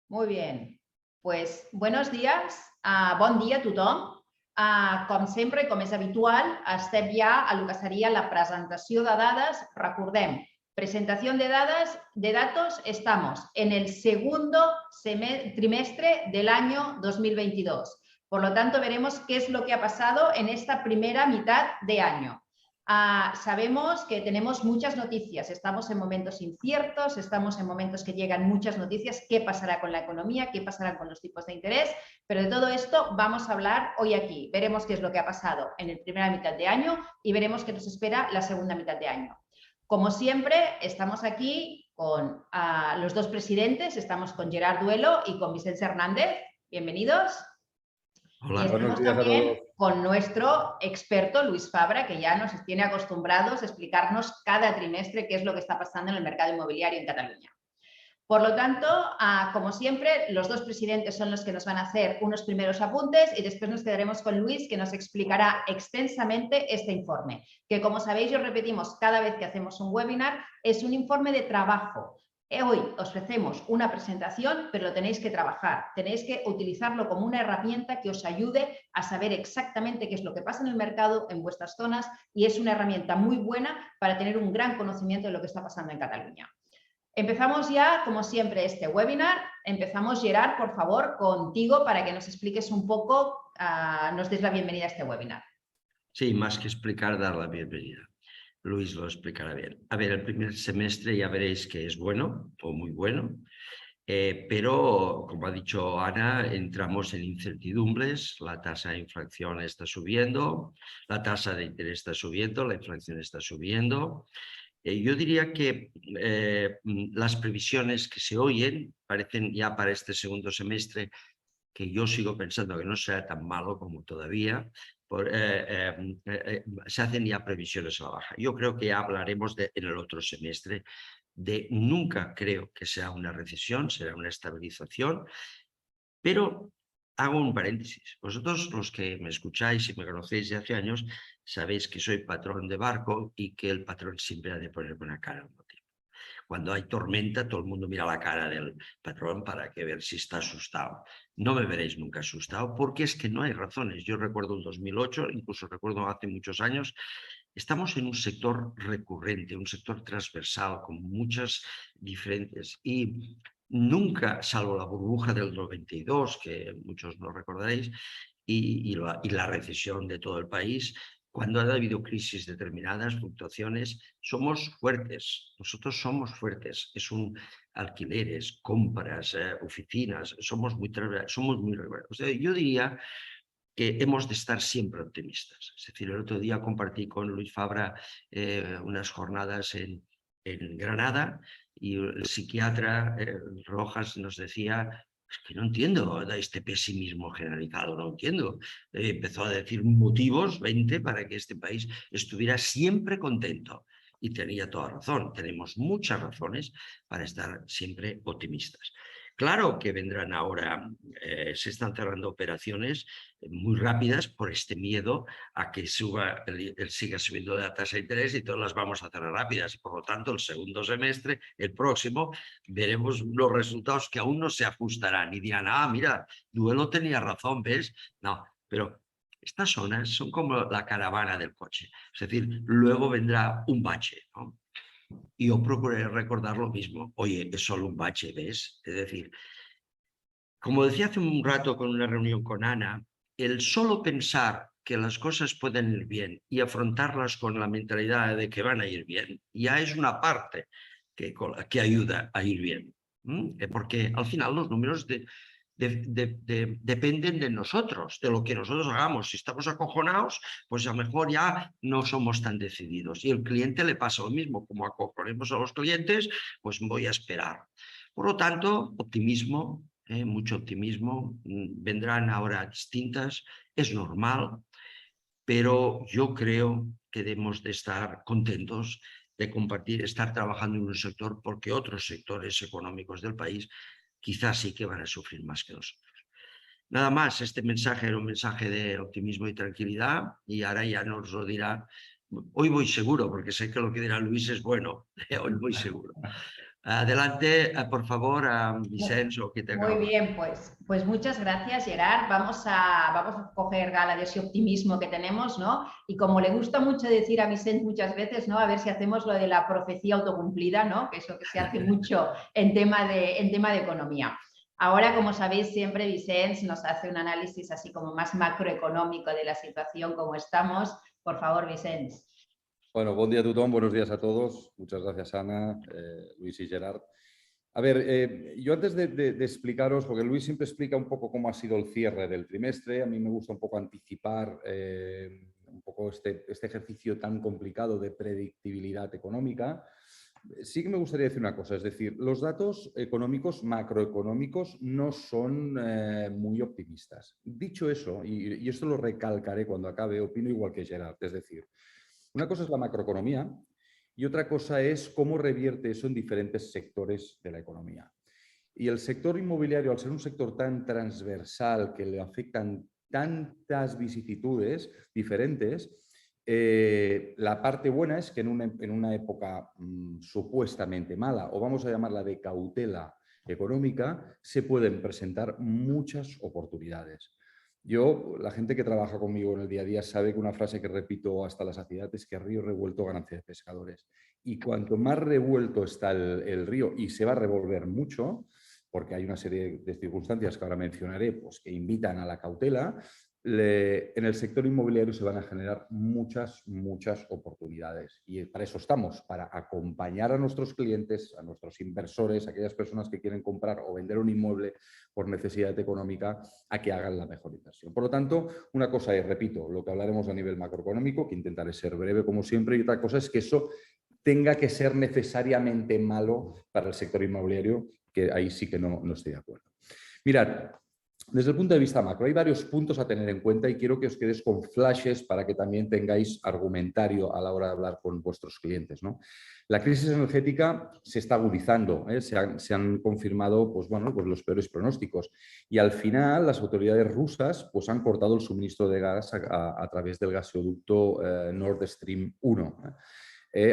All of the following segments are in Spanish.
Muy bien. Pues buenos dies, bon dia a tothom. Com sempre i com és habitual, estem ja a lo que seria la presentació de dades. Recordem, presentación de datos, estamos en el segundo trimestre del año 2022. Por lo tanto, veremos qué es lo que ha pasado en esta primera mitad de año. Sabemos que tenemos muchas noticias, estamos en momentos inciertos, estamos en momentos que llegan muchas noticias, qué pasará con la economía, qué pasará con los tipos de interés, pero de todo esto vamos a hablar hoy aquí. Veremos qué es lo que ha pasado en la primera mitad de año y veremos qué nos espera la segunda mitad de año. Como siempre, estamos aquí con los dos presidentes, estamos con Gerard Duelo y con Vicente Hernández. Bienvenidos. Hola. Y estamos también con nuestro experto Luis Fabra, que ya nos tiene acostumbrados a explicarnos cada trimestre qué es lo que está pasando en el mercado inmobiliario en Cataluña. Por lo tanto, como siempre, los dos presidentes son los que nos van a hacer unos primeros apuntes y después nos quedaremos con Luis, que nos explicará extensamente este informe, que como sabéis, os repetimos cada vez que hacemos un webinar, es un informe de trabajo. Hoy os ofrecemos una presentación, pero lo tenéis que trabajar, tenéis que utilizarlo como una herramienta que os ayude a saber exactamente qué es lo que pasa en el mercado, en vuestras zonas, y es una herramienta muy buena para tener un gran conocimiento de lo que está pasando en Cataluña. Empezamos ya, como siempre, este webinar. Empezamos, Gerard, por favor, contigo para que nos expliques un poco, nos des la bienvenida a este webinar. Sí, más que explicar, dar la bienvenida. Luis lo explicará bien. A ver, el primer semestre ya veréis que es bueno o muy bueno, pero como ha dicho Ana, entramos en incertidumbres, la tasa de inflación está subiendo, la tasa de interés está subiendo, la inflación está subiendo. Yo diría que las previsiones que se oyen parecen ya para este segundo semestre, que yo sigo pensando que no será tan malo como todavía, se hacen ya previsiones a la baja. Yo creo que ya hablaremos en el otro semestre de nunca creo que sea una recesión, será una estabilización, pero hago un paréntesis. Vosotros, los que me escucháis y me conocéis de hace años, sabéis que soy patrón de barco y que el patrón siempre ha de poner buena cara al motivo. Cuando hay tormenta, todo el mundo mira la cara del patrón para ver si está asustado. No me veréis nunca asustado porque es que no hay razones. Yo recuerdo el 2008, incluso recuerdo hace muchos años, estamos en un sector recurrente, un sector transversal con muchas diferentes y nunca, salvo la burbuja del 92, que muchos no recordaréis, y la recesión de todo el país, cuando ha habido crisis determinadas, fluctuaciones, somos fuertes, nosotros somos fuertes, es un alquileres, compras, oficinas, somos muy o sea, yo diría que hemos de estar siempre optimistas. Es decir, el otro día compartí con Luis Fabra unas jornadas en Granada y el psiquiatra Rojas nos decía: es que no entiendo este pesimismo generalizado, no entiendo. Empezó a decir motivos, 20, para que este país estuviera siempre contento. Y tenía toda razón, tenemos muchas razones para estar siempre optimistas. Claro que vendrán ahora, se están cerrando operaciones muy rápidas por este miedo a que siga subiendo la tasa de interés y todas las vamos a cerrar rápidas. Y por lo tanto, el segundo semestre, el próximo, veremos los resultados que aún no se ajustarán y dirán: ah, mira, Duelo tenía razón, ¿ves? No, pero estas zonas son como la caravana del coche. Es decir, luego vendrá un bache, ¿no? Y yo procuré recordar lo mismo. Oye, es solo un bache, ¿ves? Es decir, como decía hace un rato con una reunión con Ana, el solo pensar que las cosas pueden ir bien y afrontarlas con la mentalidad de que van a ir bien, ya es una parte que ayuda a ir bien. Porque al final los números dependen de nosotros, de lo que nosotros hagamos. Si estamos acojonados, pues a lo mejor ya no somos tan decididos. Y al cliente le pasa lo mismo. Como acojonemos a los clientes, pues voy a esperar. Por lo tanto, optimismo, mucho optimismo. Vendrán ahora distintas, es normal, pero yo creo que debemos de estar contentos de compartir, estar trabajando en un sector, porque otros sectores económicos del país quizás sí que van a sufrir más que nosotros. Nada más, este mensaje era un mensaje de optimismo y tranquilidad, y ahora ya nos lo dirá. Hoy voy seguro, porque sé que lo que dirá Luis es bueno. Hoy voy seguro. Adelante, por favor, a Vicens o que tenga. Muy bien, pues muchas gracias, Gerard. Vamos a coger gala de ese optimismo que tenemos, ¿no? Y como le gusta mucho decir a Vicent muchas veces, ¿no? A ver si hacemos lo de la profecía autocumplida, ¿no? Que es lo que se hace mucho en tema de economía. Ahora, como sabéis, siempre Vicent nos hace un análisis así como más macroeconómico de la situación como estamos. Por favor, Vicent. Bueno, buen día a tothom, buenos días a todos. Muchas gracias, Ana, Luis y Gerard. A ver, yo antes de explicaros, porque Luis siempre explica un poco cómo ha sido el cierre del trimestre, a mí me gusta un poco anticipar un poco este ejercicio tan complicado de predictibilidad económica. Sí que me gustaría decir una cosa, es decir, los datos económicos, macroeconómicos, no son muy optimistas. Dicho eso, y esto lo recalcaré cuando acabe, opino igual que Gerard, es decir, una cosa es la macroeconomía y otra cosa es cómo revierte eso en diferentes sectores de la economía. Y el sector inmobiliario, al ser un sector tan transversal que le afectan tantas vicisitudes diferentes, la parte buena es que en una época supuestamente mala, o vamos a llamarla de cautela económica, se pueden presentar muchas oportunidades. La gente que trabaja conmigo en el día a día sabe que una frase que repito hasta la saciedad es que río revuelto ganancia de pescadores. Y cuanto más revuelto está el río y se va a revolver mucho, porque hay una serie de circunstancias que ahora mencionaré, pues, que invitan a la cautela, en el sector inmobiliario se van a generar muchas oportunidades. Y para eso estamos, para acompañar a nuestros clientes, a nuestros inversores, a aquellas personas que quieren comprar o vender un inmueble por necesidad económica, a que hagan la mejor inversión. Por lo tanto, una cosa es, repito, lo que hablaremos a nivel macroeconómico, que intentaré ser breve como siempre, y otra cosa es que eso tenga que ser necesariamente malo para el sector inmobiliario, que ahí sí que no estoy de acuerdo. Mirad, desde el punto de vista macro, hay varios puntos a tener en cuenta y quiero que os quedéis con flashes para que también tengáis argumentario a la hora de hablar con vuestros clientes, ¿no? La crisis energética se está agudizando, ¿eh? Se han confirmado pues los peores pronósticos y al final las autoridades rusas pues, han cortado el suministro de gas a través del gasoducto Nord Stream 1.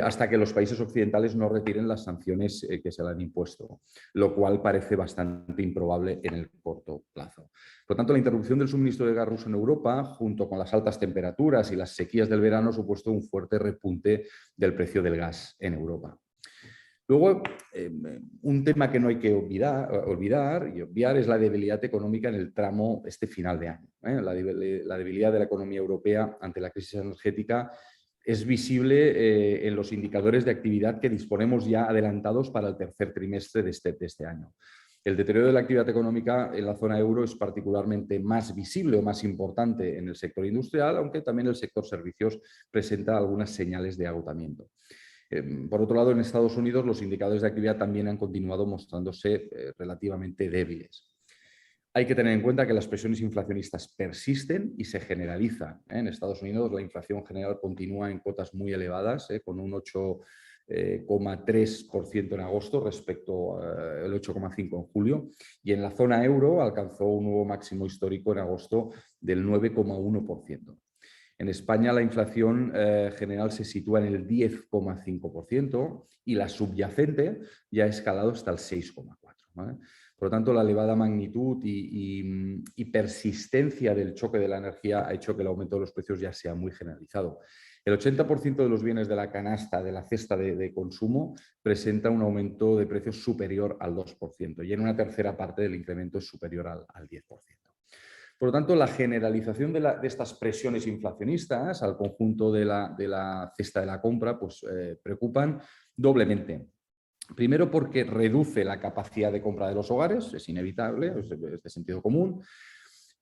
Hasta que los países occidentales no retiren las sanciones que se le han impuesto, lo cual parece bastante improbable en el corto plazo. Por lo tanto, la interrupción del suministro de gas ruso en Europa, junto con las altas temperaturas y las sequías del verano, ha supuesto un fuerte repunte del precio del gas en Europa. Luego, un tema que no hay que obviar es la debilidad económica en el tramo final de año. La debilidad de la economía europea ante la crisis energética es visible en los indicadores de actividad que disponemos ya adelantados para el tercer trimestre de este año. El deterioro de la actividad económica en la zona euro es particularmente más visible o más importante en el sector industrial, aunque también el sector servicios presenta algunas señales de agotamiento. Por otro lado, en Estados Unidos los indicadores de actividad también han continuado mostrándose relativamente débiles. Hay que tener en cuenta que las presiones inflacionistas persisten y se generalizan. En Estados Unidos la inflación general continúa en cotas muy elevadas, con un 8,3% en agosto respecto al 8,5% en julio. Y en la zona euro alcanzó un nuevo máximo histórico en agosto del 9,1%. En España la inflación general se sitúa en el 10,5% y la subyacente ya ha escalado hasta el 6,4%. ¿Vale? Por lo tanto, la elevada magnitud y persistencia del choque de la energía ha hecho que el aumento de los precios ya sea muy generalizado. El 80% de los bienes de la canasta, de la cesta de consumo, presenta un aumento de precios superior al 2% y en una tercera parte del incremento es superior al 10%. Por lo tanto, la generalización de estas presiones inflacionistas al conjunto de la cesta de la compra pues, preocupan doblemente. Primero porque reduce la capacidad de compra de los hogares, es inevitable, es de sentido común,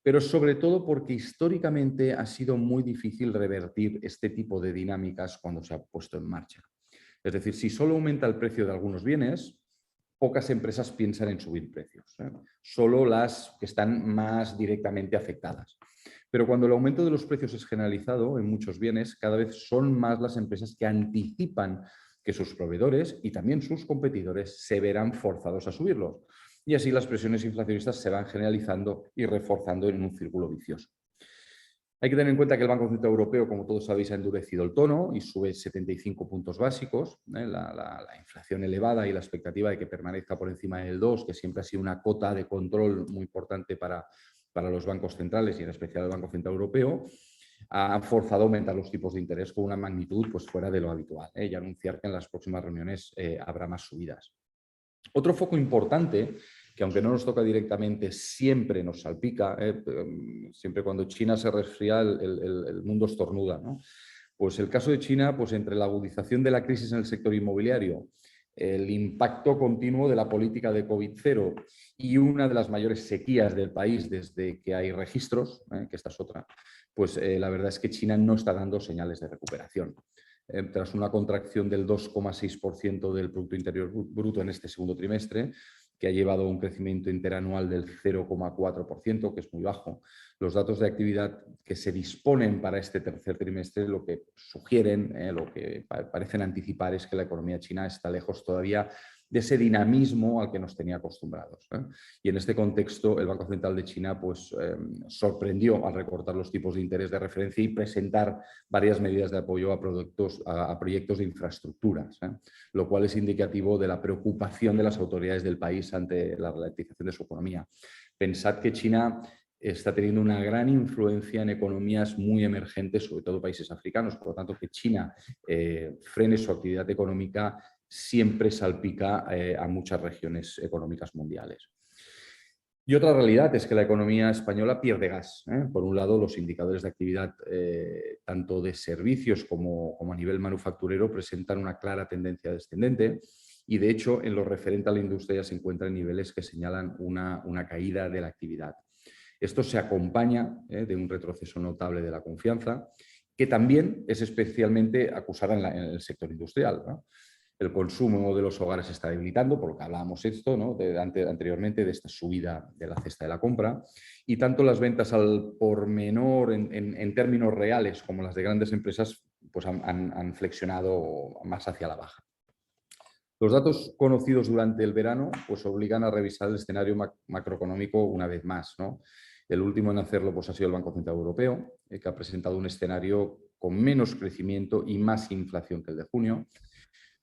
pero sobre todo porque históricamente ha sido muy difícil revertir este tipo de dinámicas cuando se ha puesto en marcha. Es decir, si solo aumenta el precio de algunos bienes, pocas empresas piensan en subir precios, solo las que están más directamente afectadas. Pero cuando el aumento de los precios es generalizado en muchos bienes, cada vez son más las empresas que anticipan que sus proveedores y también sus competidores se verán forzados a subirlos. Y así las presiones inflacionistas se van generalizando y reforzando en un círculo vicioso. Hay que tener en cuenta que el Banco Central Europeo, como todos sabéis, ha endurecido el tono y sube 75 puntos básicos. La inflación elevada y la expectativa de que permanezca por encima del 2, que siempre ha sido una cota de control muy importante para los bancos centrales y en especial el Banco Central Europeo, han forzado a aumentar los tipos de interés con una magnitud pues, fuera de lo habitual, y anunciar que en las próximas reuniones habrá más subidas. Otro foco importante, que aunque no nos toca directamente, siempre nos salpica, siempre cuando China se resfría, el mundo estornuda, ¿no? Pues el caso de China, pues entre la agudización de la crisis en el sector inmobiliario, el impacto continuo de la política de COVID-0 y una de las mayores sequías del país desde que hay registros, que esta es otra, pues la verdad es que China no está dando señales de recuperación. Tras una contracción del 2,6% del Producto Interior Bruto en este segundo trimestre, que ha llevado a un crecimiento interanual del 0,4%, que es muy bajo. Los datos de actividad que se disponen para este tercer trimestre lo que sugieren, lo que parecen anticipar es que la economía china está lejos todavía de ese dinamismo al que nos tenía acostumbrados. Y en este contexto, el Banco Central de China pues, sorprendió al recortar los tipos de interés de referencia y presentar varias medidas de apoyo a proyectos de infraestructuras, lo cual es indicativo de la preocupación de las autoridades del país ante la ralentización de su economía. Pensad que China está teniendo una gran influencia en economías muy emergentes, sobre todo países africanos, por lo tanto que China frene su actividad económica siempre salpica a muchas regiones económicas mundiales. Y otra realidad es que la economía española pierde gas. Por un lado, los indicadores de actividad, tanto de servicios como a nivel manufacturero, presentan una clara tendencia descendente y, de hecho, en lo referente a la industria ya se encuentran niveles que señalan una caída de la actividad. Esto se acompaña de un retroceso notable de la confianza, que también es especialmente acusada en el sector industrial, ¿no? El consumo de los hogares se está debilitando, por lo que hablábamos anteriormente de esta subida de la cesta de la compra, y tanto las ventas al por menor en términos reales como las de grandes empresas pues han flexionado más hacia la baja. Los datos conocidos durante el verano pues obligan a revisar el escenario macroeconómico una vez más, ¿no? El último en hacerlo pues, ha sido el Banco Central Europeo, que ha presentado un escenario con menos crecimiento y más inflación que el de junio.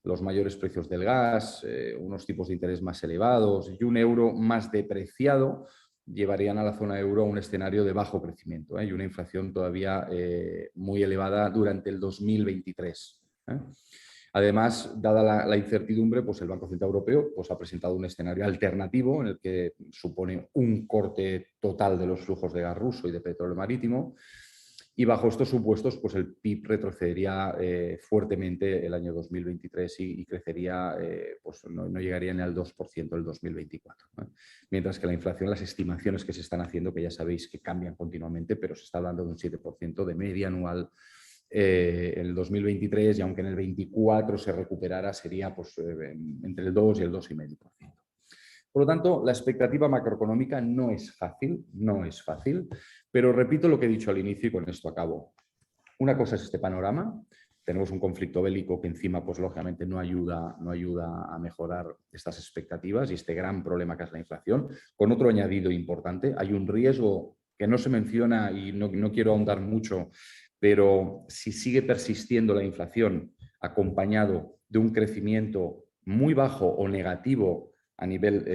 Los mayores precios del gas, unos tipos de interés más elevados y un euro más depreciado llevarían a la zona euro a un escenario de bajo crecimiento y una inflación todavía muy elevada durante el 2023. Además, dada la incertidumbre, pues el Banco Central Europeo pues, ha presentado un escenario alternativo en el que supone un corte total de los flujos de gas ruso y de petróleo marítimo. Y bajo estos supuestos, pues el PIB retrocedería fuertemente el año 2023 y crecería, pues no llegaría ni al 2% el 2024. ¿no? Mientras que la inflación, las estimaciones que se están haciendo, que ya sabéis que cambian continuamente, pero se está hablando de un 7% de media anual en el 2023 y aunque en el 24 se recuperara, sería pues, entre el 2 y el 2,5%. Por lo tanto, la expectativa macroeconómica no es fácil, pero repito lo que he dicho al inicio y con esto acabo. Una cosa es este panorama, tenemos un conflicto bélico que encima, pues lógicamente no ayuda a mejorar estas expectativas y este gran problema que es la inflación, con otro añadido importante, hay un riesgo que no se menciona y no quiero ahondar mucho, pero si sigue persistiendo la inflación acompañado de un crecimiento muy bajo o negativo a nivel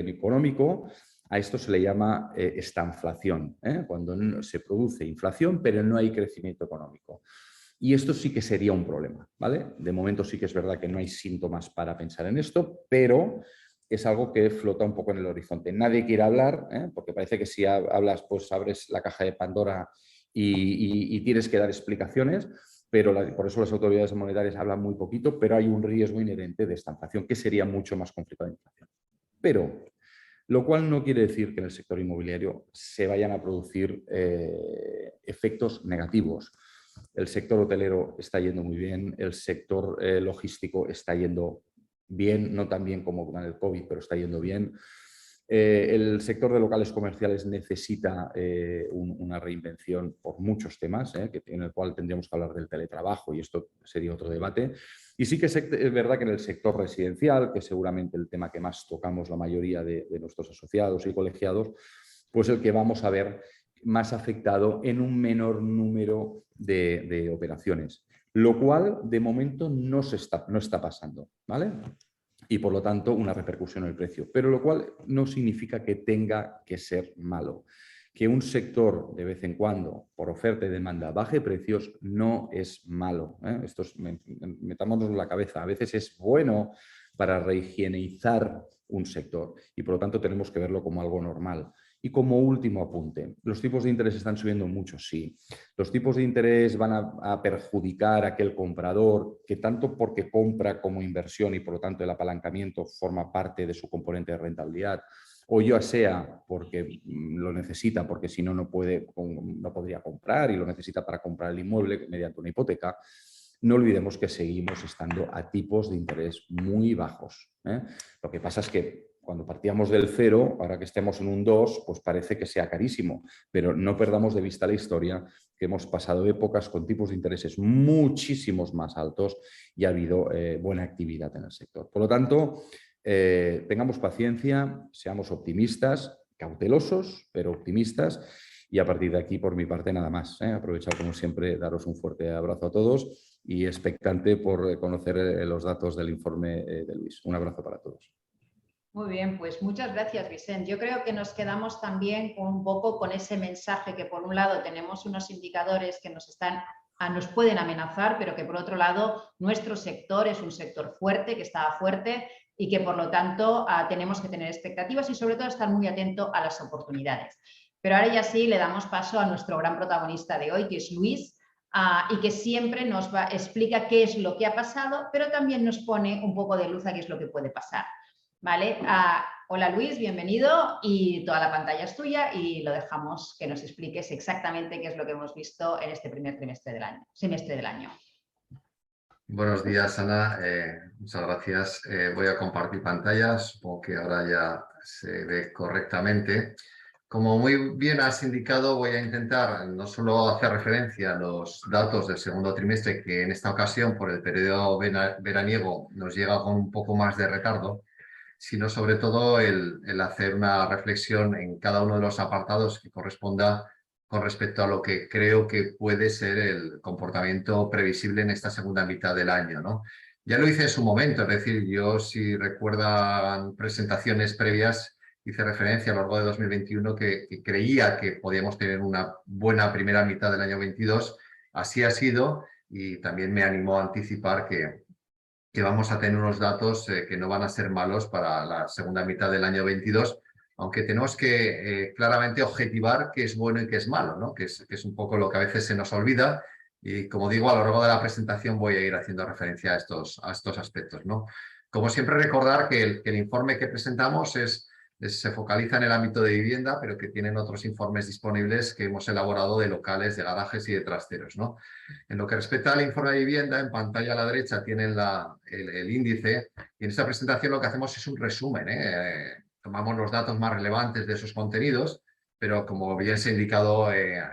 económico, a esto se le llama estanflación, cuando se produce inflación pero no hay crecimiento económico. Y esto sí que sería un problema, ¿vale? De momento sí que es verdad que no hay síntomas para pensar en esto, pero es algo que flota un poco en el horizonte. Nadie quiere hablar, porque parece que si hablas, pues abres la caja de Pandora y tienes que dar explicaciones, pero por eso las autoridades monetarias hablan muy poquito, pero hay un riesgo inherente de estanflación que sería mucho más complicado de inflación. Pero, lo cual no quiere decir que en el sector inmobiliario se vayan a producir efectos negativos. El sector hotelero está yendo muy bien, el sector logístico está yendo bien, no tan bien como con el COVID, pero está yendo bien. El sector de locales comerciales necesita una reinvención por muchos temas, en el cual tendríamos que hablar del teletrabajo y esto sería otro debate. Y sí que es verdad que en el sector residencial, que seguramente el tema que más tocamos la mayoría de nuestros asociados y colegiados, pues el que vamos a ver más afectado en un menor número de operaciones, lo cual de momento no está pasando, ¿vale? Y por lo tanto una repercusión en el precio, pero lo cual no significa que tenga que ser malo. Que un sector de vez en cuando, por oferta y demanda, baje precios no es malo, ¿eh? Esto es, metámonos en la cabeza, a veces es bueno para rehigienizar un sector y por lo tanto tenemos que verlo como algo normal. Y como último apunte, ¿los tipos de interés están subiendo mucho? Sí. ¿Los tipos de interés van a perjudicar a aquel comprador que tanto porque compra como inversión y por lo tanto el apalancamiento forma parte de su componente de rentabilidad? O ya sea porque lo necesita, porque si no, no podría comprar y lo necesita para comprar el inmueble mediante una hipoteca. No olvidemos que seguimos estando a tipos de interés muy bajos, ¿eh? Lo que pasa es que cuando partíamos del 0, ahora que estemos en un 2, pues parece que sea carísimo, pero no perdamos de vista la historia, que hemos pasado épocas con tipos de intereses muchísimos más altos y ha habido buena actividad en el sector. Por lo tanto, tengamos paciencia, seamos optimistas, cautelosos, pero optimistas. Y a partir de aquí, por mi parte, nada más. Aprovechar, como siempre, daros un fuerte abrazo a todos y expectante por conocer los datos del informe de Luis. Un abrazo para todos. Muy bien, pues muchas gracias, Vicente. Yo creo que nos quedamos también un poco con ese mensaje que, por un lado, tenemos unos indicadores que nos pueden amenazar, pero que, por otro lado, nuestro sector es un sector fuerte, que está fuerte y que, por lo tanto, tenemos que tener expectativas y, sobre todo, estar muy atento a las oportunidades. Pero ahora ya sí le damos paso a nuestro gran protagonista de hoy, que es Luis, y que siempre nos explica qué es lo que ha pasado, pero también nos pone un poco de luz a qué es lo que puede pasar. ¿Vale? Hola Luis, bienvenido y toda la pantalla es tuya y lo dejamos que nos expliques exactamente qué es lo que hemos visto en este primer semestre del año. Buenos días, Ana. Muchas gracias. Voy a compartir pantalla, supongo que ahora ya se ve correctamente. Como muy bien has indicado, voy a intentar no solo hacer referencia a los datos del segundo trimestre, que en esta ocasión, por el periodo veraniego, nos llega con un poco más de retardo, sino sobre todo el hacer una reflexión en cada uno de los apartados que corresponda con respecto a lo que creo que puede ser el comportamiento previsible en esta segunda mitad del año, ¿no? Ya lo hice en su momento, es decir, yo si recuerdan presentaciones previas, hice referencia a lo largo de 2021 que creía que podíamos tener una buena primera mitad del año 22, así ha sido y también me animó a anticipar que vamos a tener unos datos que no van a ser malos para la segunda mitad del año 22, aunque tenemos que claramente objetivar qué es bueno y qué es malo, ¿no? Que es un poco lo que a veces se nos olvida y, como digo, a lo largo de la presentación voy a ir haciendo referencia a estos aspectos, ¿no? Como siempre, recordar que el informe que presentamos se focaliza en el ámbito de vivienda, pero que tienen otros informes disponibles que hemos elaborado de locales, de garajes y de trasteros, ¿no? En lo que respecta al informe de vivienda, en pantalla a la derecha tienen el índice y en esta presentación lo que hacemos es un resumen, tomamos los datos más relevantes de esos contenidos, pero como bien se ha indicado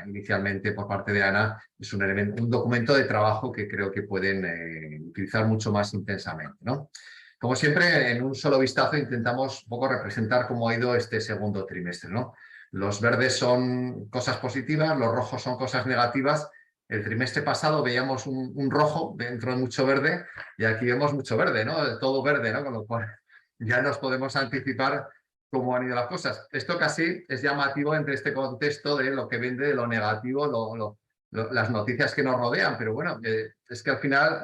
inicialmente por parte de Ana, es un documento de trabajo que creo que pueden utilizar mucho más intensamente, ¿no? Como siempre, en un solo vistazo intentamos un poco representar cómo ha ido este segundo trimestre, ¿no? Los verdes son cosas positivas, los rojos son cosas negativas. El trimestre pasado veíamos un rojo dentro de mucho verde y aquí vemos mucho verde, ¿no? Todo verde, ¿no? Con lo cual ya nos podemos anticipar cómo han ido las cosas. Esto casi es llamativo entre este contexto de lo que vende, de lo negativo, las noticias que nos rodean, pero bueno, es que al final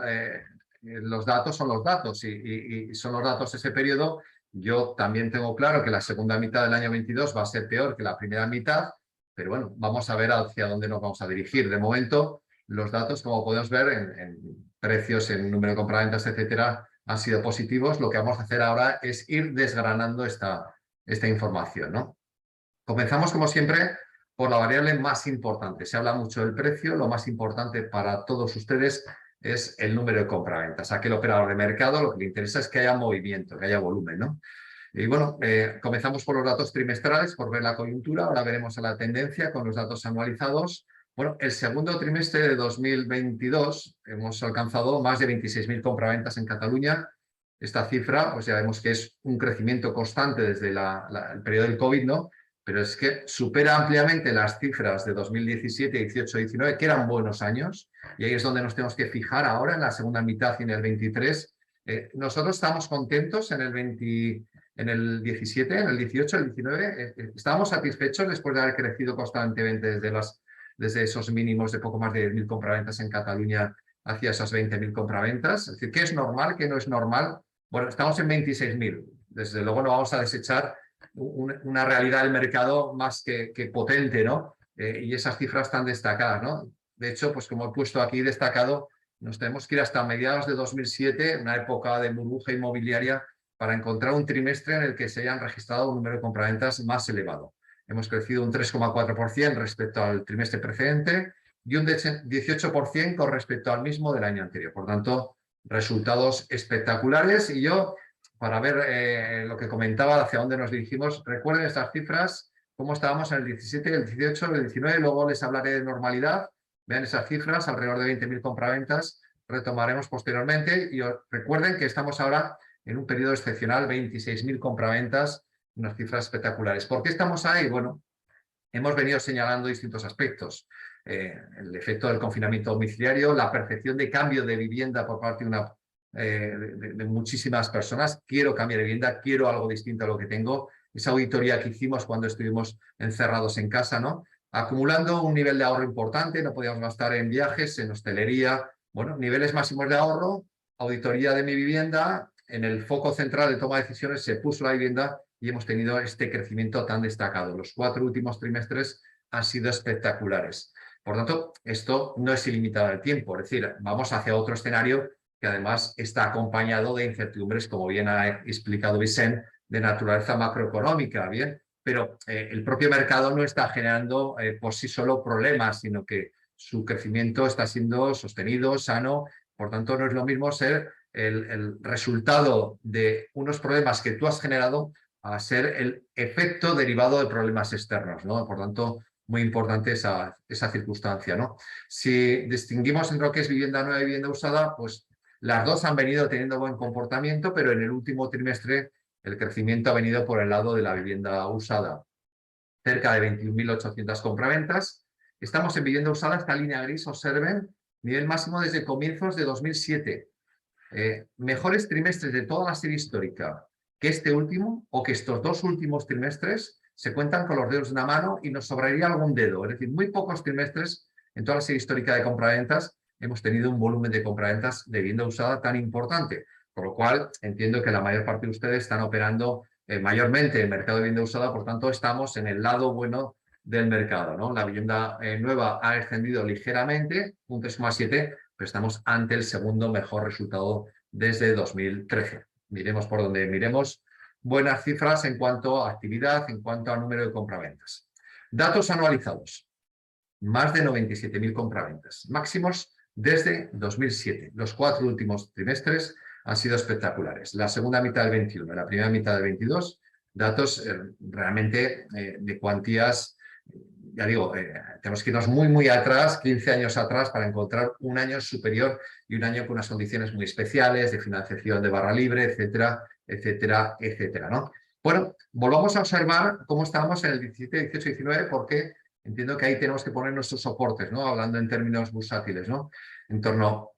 los datos son los datos y son los datos de ese periodo. Yo también tengo claro que la segunda mitad del año 22 va a ser peor que la primera mitad, pero bueno, vamos a ver hacia dónde nos vamos a dirigir. De momento, los datos, como podemos ver, en precios, en número de compraventas, etcétera, han sido positivos. Lo que vamos a hacer ahora es ir desgranando esta información, ¿no? Comenzamos, como siempre, por la variable más importante. Se habla mucho del precio. Lo más importante para todos ustedes es el número de compraventas. A aquel operador de mercado lo que le interesa es que haya movimiento, que haya volumen, ¿no? Y bueno, comenzamos por los datos trimestrales, por ver la coyuntura. Ahora veremos la tendencia con los datos anualizados. Bueno, el segundo trimestre de 2022 hemos alcanzado más de 26.000 compraventas en Cataluña. Esta cifra, pues ya vemos que es un crecimiento constante desde el periodo del COVID, ¿no? pero es que supera ampliamente las cifras de 2017, 18, 19, que eran buenos años, y ahí es donde nos tenemos que fijar ahora en la segunda mitad y en el 23. Nosotros estamos contentos en el 20, en el 17, en el 18, el 19, estábamos satisfechos después de haber crecido constantemente desde esos mínimos de poco más de 10.000 compraventas en Cataluña hacia esas 20.000 compraventas. Es decir, ¿qué es normal? ¿Qué no es normal? Bueno, estamos en 26.000. Desde luego no vamos a desechar una realidad del mercado más que potente, ¿no? Y esas cifras tan destacadas, ¿no? De hecho, pues como he puesto aquí destacado, nos tenemos que ir hasta mediados de 2007, una época de burbuja inmobiliaria, para encontrar un trimestre en el que se hayan registrado un número de compraventas más elevado. Hemos crecido un 3,4% respecto al trimestre precedente y un 18% con respecto al mismo del año anterior. Por tanto, resultados espectaculares. Y yo, para ver lo que comentaba, hacia dónde nos dirigimos, recuerden estas cifras, cómo estábamos en el 17, el 18, el 19, luego les hablaré de normalidad. Vean esas cifras, alrededor de 20.000 compraventas, retomaremos posteriormente. Y recuerden que estamos ahora en un periodo excepcional, 26.000 compraventas, unas cifras espectaculares. ¿Por qué estamos ahí? Bueno, hemos venido señalando distintos aspectos. El efecto del confinamiento domiciliario, la percepción de cambio de vivienda por parte de muchísimas personas. Quiero cambiar de vivienda, quiero algo distinto a lo que tengo. Esa auditoría que hicimos cuando estuvimos encerrados en casa, ¿no? Acumulando un nivel de ahorro importante, no podíamos gastar en viajes, en hostelería. Bueno, niveles máximos de ahorro, auditoría de mi vivienda. En el foco central de toma de decisiones se puso la vivienda y hemos tenido este crecimiento tan destacado. Los 4 últimos trimestres han sido espectaculares. Por tanto, esto no es ilimitado en el tiempo, es decir, vamos hacia otro escenario que además está acompañado de incertidumbres, como bien ha explicado Vicent, de naturaleza macroeconómica, ¿bien? Pero el propio mercado no está generando por sí solo problemas, sino que su crecimiento está siendo sostenido, sano. Por tanto, no es lo mismo ser el resultado de unos problemas que tú has generado a ser el efecto derivado de problemas externos, ¿no? Por tanto, muy importante esa circunstancia, ¿no? Si distinguimos entre lo que es vivienda nueva y vivienda usada, pues las dos han venido teniendo buen comportamiento, pero en el último trimestre el crecimiento ha venido por el lado de la vivienda usada. Cerca de 21.800 compraventas. Estamos en vivienda usada, esta línea gris, observen, nivel máximo desde comienzos de 2007. Mejores trimestres de toda la serie histórica que este último o que estos 2 últimos trimestres se cuentan con los dedos de una mano y nos sobraría algún dedo. Es decir, muy pocos trimestres en toda la serie histórica de compraventas hemos tenido un volumen de compraventas de vivienda usada tan importante. Por lo cual, entiendo que la mayor parte de ustedes están operando mayormente en el mercado de vivienda usada, por tanto, estamos en el lado bueno del mercado, ¿no? La vivienda nueva ha descendido ligeramente, un 3,7, pero estamos ante el segundo mejor resultado desde 2013. Miremos por donde miremos, buenas cifras en cuanto a actividad, en cuanto a número de compraventas. Datos anualizados, más de 97.000 compraventas, máximos desde 2007. Los 4 últimos trimestres han sido espectaculares. La segunda mitad del 21, la primera mitad del 22, datos realmente de cuantías, ya digo, tenemos que irnos muy, muy atrás, 15 años atrás, para encontrar un año superior y un año con unas condiciones muy especiales de financiación de barra libre, etcétera, etcétera, etcétera, ¿no? Bueno, volvamos a observar cómo estábamos en el 17, 18, 19, porque entiendo que ahí tenemos que poner nuestros soportes, ¿no? Hablando en términos bursátiles, ¿no? En torno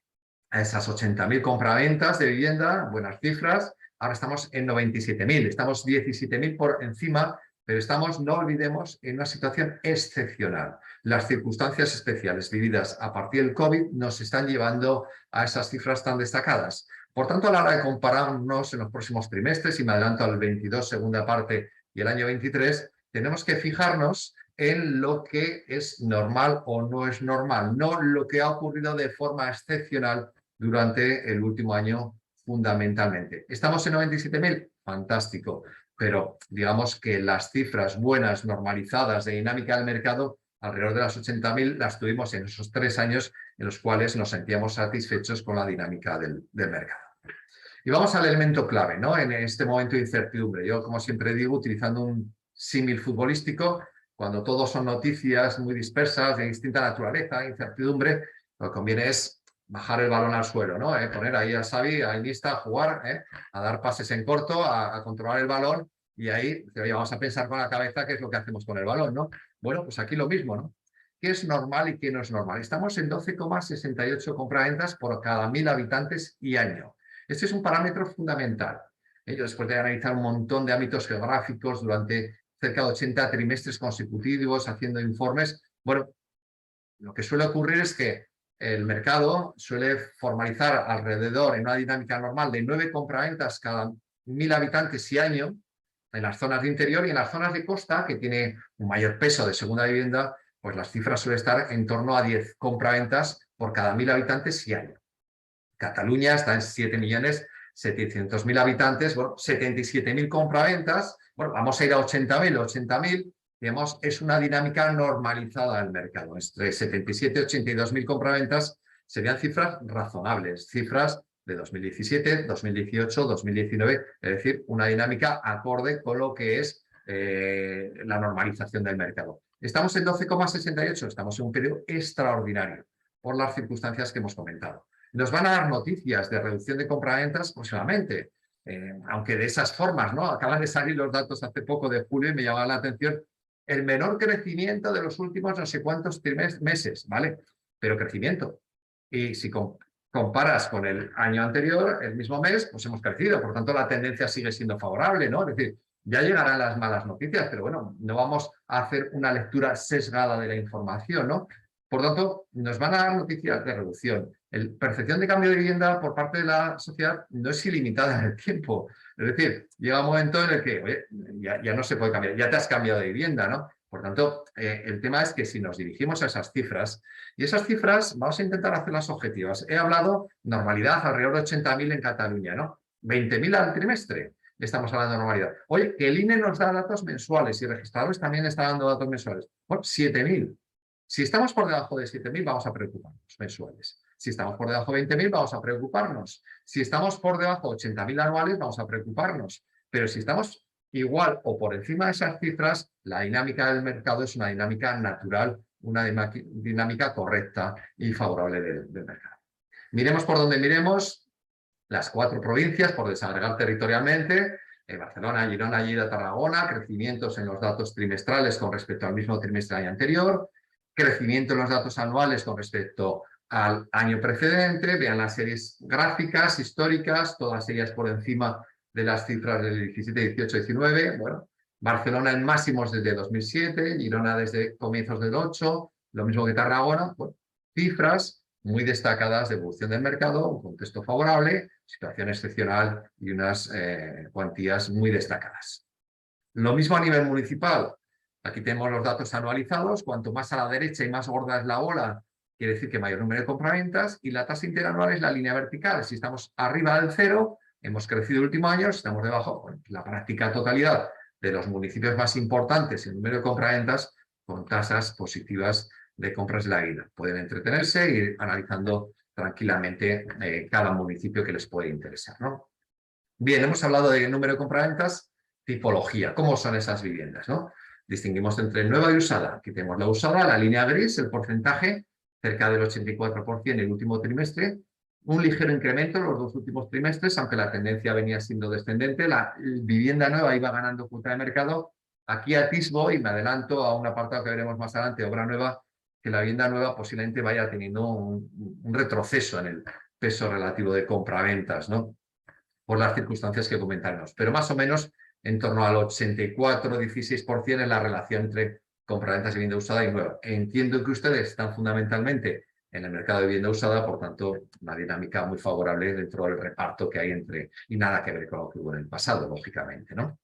a esas 80.000 compraventas de vivienda, buenas cifras. Ahora estamos en 97.000, estamos 17.000 por encima, pero estamos, no olvidemos, en una situación excepcional. Las circunstancias especiales vividas a partir del COVID nos están llevando a esas cifras tan destacadas. Por tanto, a la hora de compararnos en los próximos trimestres, y me adelanto al 22, segunda parte, y el año 23, tenemos que fijarnos en lo que es normal o no es normal, no lo que ha ocurrido de forma excepcional durante el último año fundamentalmente. ¿Estamos en 97.000? Fantástico, pero digamos que las cifras buenas, normalizadas de dinámica del mercado, alrededor de las 80.000, las tuvimos en esos 3 años en los cuales nos sentíamos satisfechos con la dinámica del mercado. Y vamos al elemento clave, ¿no? En este momento de incertidumbre. Yo, como siempre digo, utilizando un símil futbolístico, cuando todo son noticias muy dispersas, de distinta naturaleza, incertidumbre, lo que conviene es bajar el balón al suelo, ¿no? Poner ahí a Xavi, a Iniesta, a jugar, a dar pases en corto, a controlar el balón Y ahí, oye, vamos a pensar con la cabeza qué es lo que hacemos con el balón, ¿no? Bueno, pues aquí lo mismo, ¿no? ¿Qué es normal y qué no es normal? Estamos en 12,68 compraventas por cada 1.000 habitantes y año. Este es un parámetro fundamental. Yo, después de analizar un montón de ámbitos geográficos durante cerca de 80 trimestres consecutivos, haciendo informes, bueno, lo que suele ocurrir es que el mercado suele formalizar alrededor, en una dinámica normal, de 9 compraventas cada 1.000 habitantes y año, en las zonas de interior, y en las zonas de costa, que tiene un mayor peso de segunda vivienda, pues las cifras suelen estar en torno a 10 compraventas por cada 1.000 habitantes y año. Cataluña está en 7.700.000 habitantes, bueno, 77.000 compraventas, bueno, vamos a ir a 80.000, digamos, es una dinámica normalizada del mercado. Entre 77 y 82.000 compraventas serían cifras razonables, cifras de 2017, 2018, 2019, es decir, una dinámica acorde con lo que es la normalización del mercado. Estamos en 12,68, estamos en un periodo extraordinario por las circunstancias que hemos comentado. Nos van a dar noticias de reducción de compraventas próximamente, aunque de esas formas, ¿no? Acaban de salir los datos hace poco de julio y me llama la atención el menor crecimiento de los últimos no sé cuántos meses, ¿vale? Pero crecimiento. Y si comparas con el año anterior, el mismo mes, pues hemos crecido. Por tanto, la tendencia sigue siendo favorable, ¿no? Es decir, ya llegarán las malas noticias, pero bueno, no vamos a hacer una lectura sesgada de la información, ¿no? Por tanto, nos van a dar noticias de reducción. La percepción de cambio de vivienda por parte de la sociedad no es ilimitada en el tiempo. Es decir, llega un momento en el que oye, ya no se puede cambiar, ya te has cambiado de vivienda, ¿no? Por tanto, el tema es que si nos dirigimos a esas cifras, y esas cifras vamos a intentar hacerlas objetivas. He hablado normalidad alrededor de 80.000 en Cataluña, ¿no? 20.000 al trimestre. Estamos hablando de normalidad. Oye, que el INE nos da datos mensuales y registradores también está dando datos mensuales. Bueno, 7.000. Si estamos por debajo de 7.000, vamos a preocuparnos mensuales. Si estamos por debajo de 20.000, vamos a preocuparnos. Si estamos por debajo de 80.000 anuales, vamos a preocuparnos. Pero si estamos igual o por encima de esas cifras, la dinámica del mercado es una dinámica natural, una dinámica correcta y favorable del mercado. Miremos por donde miremos, las 4 provincias, por desagregar territorialmente, Barcelona, Girona, Lleida, Tarragona, crecimientos en los datos trimestrales con respecto al mismo trimestre del año anterior, crecimiento en los datos anuales con respecto al año precedente, vean las series gráficas históricas, todas ellas por encima de las cifras del 17, 18, 19, bueno, Barcelona en máximos desde 2007, Girona desde comienzos del 8, lo mismo que Tarragona, bueno, cifras muy destacadas de evolución del mercado, un contexto favorable, situación excepcional y unas cuantías muy destacadas. Lo mismo a nivel municipal. Aquí tenemos los datos anualizados. Cuanto más a la derecha y más gorda es la ola, quiere decir que mayor número de compraventas. Y la tasa interanual es la línea vertical. Si estamos arriba del 0, hemos crecido el último año. Si estamos debajo, bueno, la práctica totalidad de los municipios más importantes en número de compraventas con tasas positivas de compras de la vida. Pueden entretenerse e ir analizando tranquilamente cada municipio que les puede interesar, ¿no? Bien, hemos hablado de número de compraventas, tipología, cómo son esas viviendas, ¿no? Distinguimos entre nueva y usada. Aquí tenemos la usada, la línea gris, el porcentaje, cerca del 84% en el último trimestre, un ligero incremento en los 2 últimos trimestres, aunque la tendencia venía siendo descendente, la vivienda nueva iba ganando cuota de mercado. Aquí atisbo y me adelanto a un apartado que veremos más adelante, obra nueva, que la vivienda nueva posiblemente vaya teniendo un retroceso en el peso relativo de compraventas, ¿no? Por las circunstancias que comentaremos, pero más o menos en torno al 84-16% en la relación entre compraventas de vivienda usada y nueva. Entiendo que ustedes están fundamentalmente en el mercado de vivienda usada, por tanto, una dinámica muy favorable dentro del reparto que hay entre, y nada que ver con lo que hubo en el pasado, lógicamente, ¿no?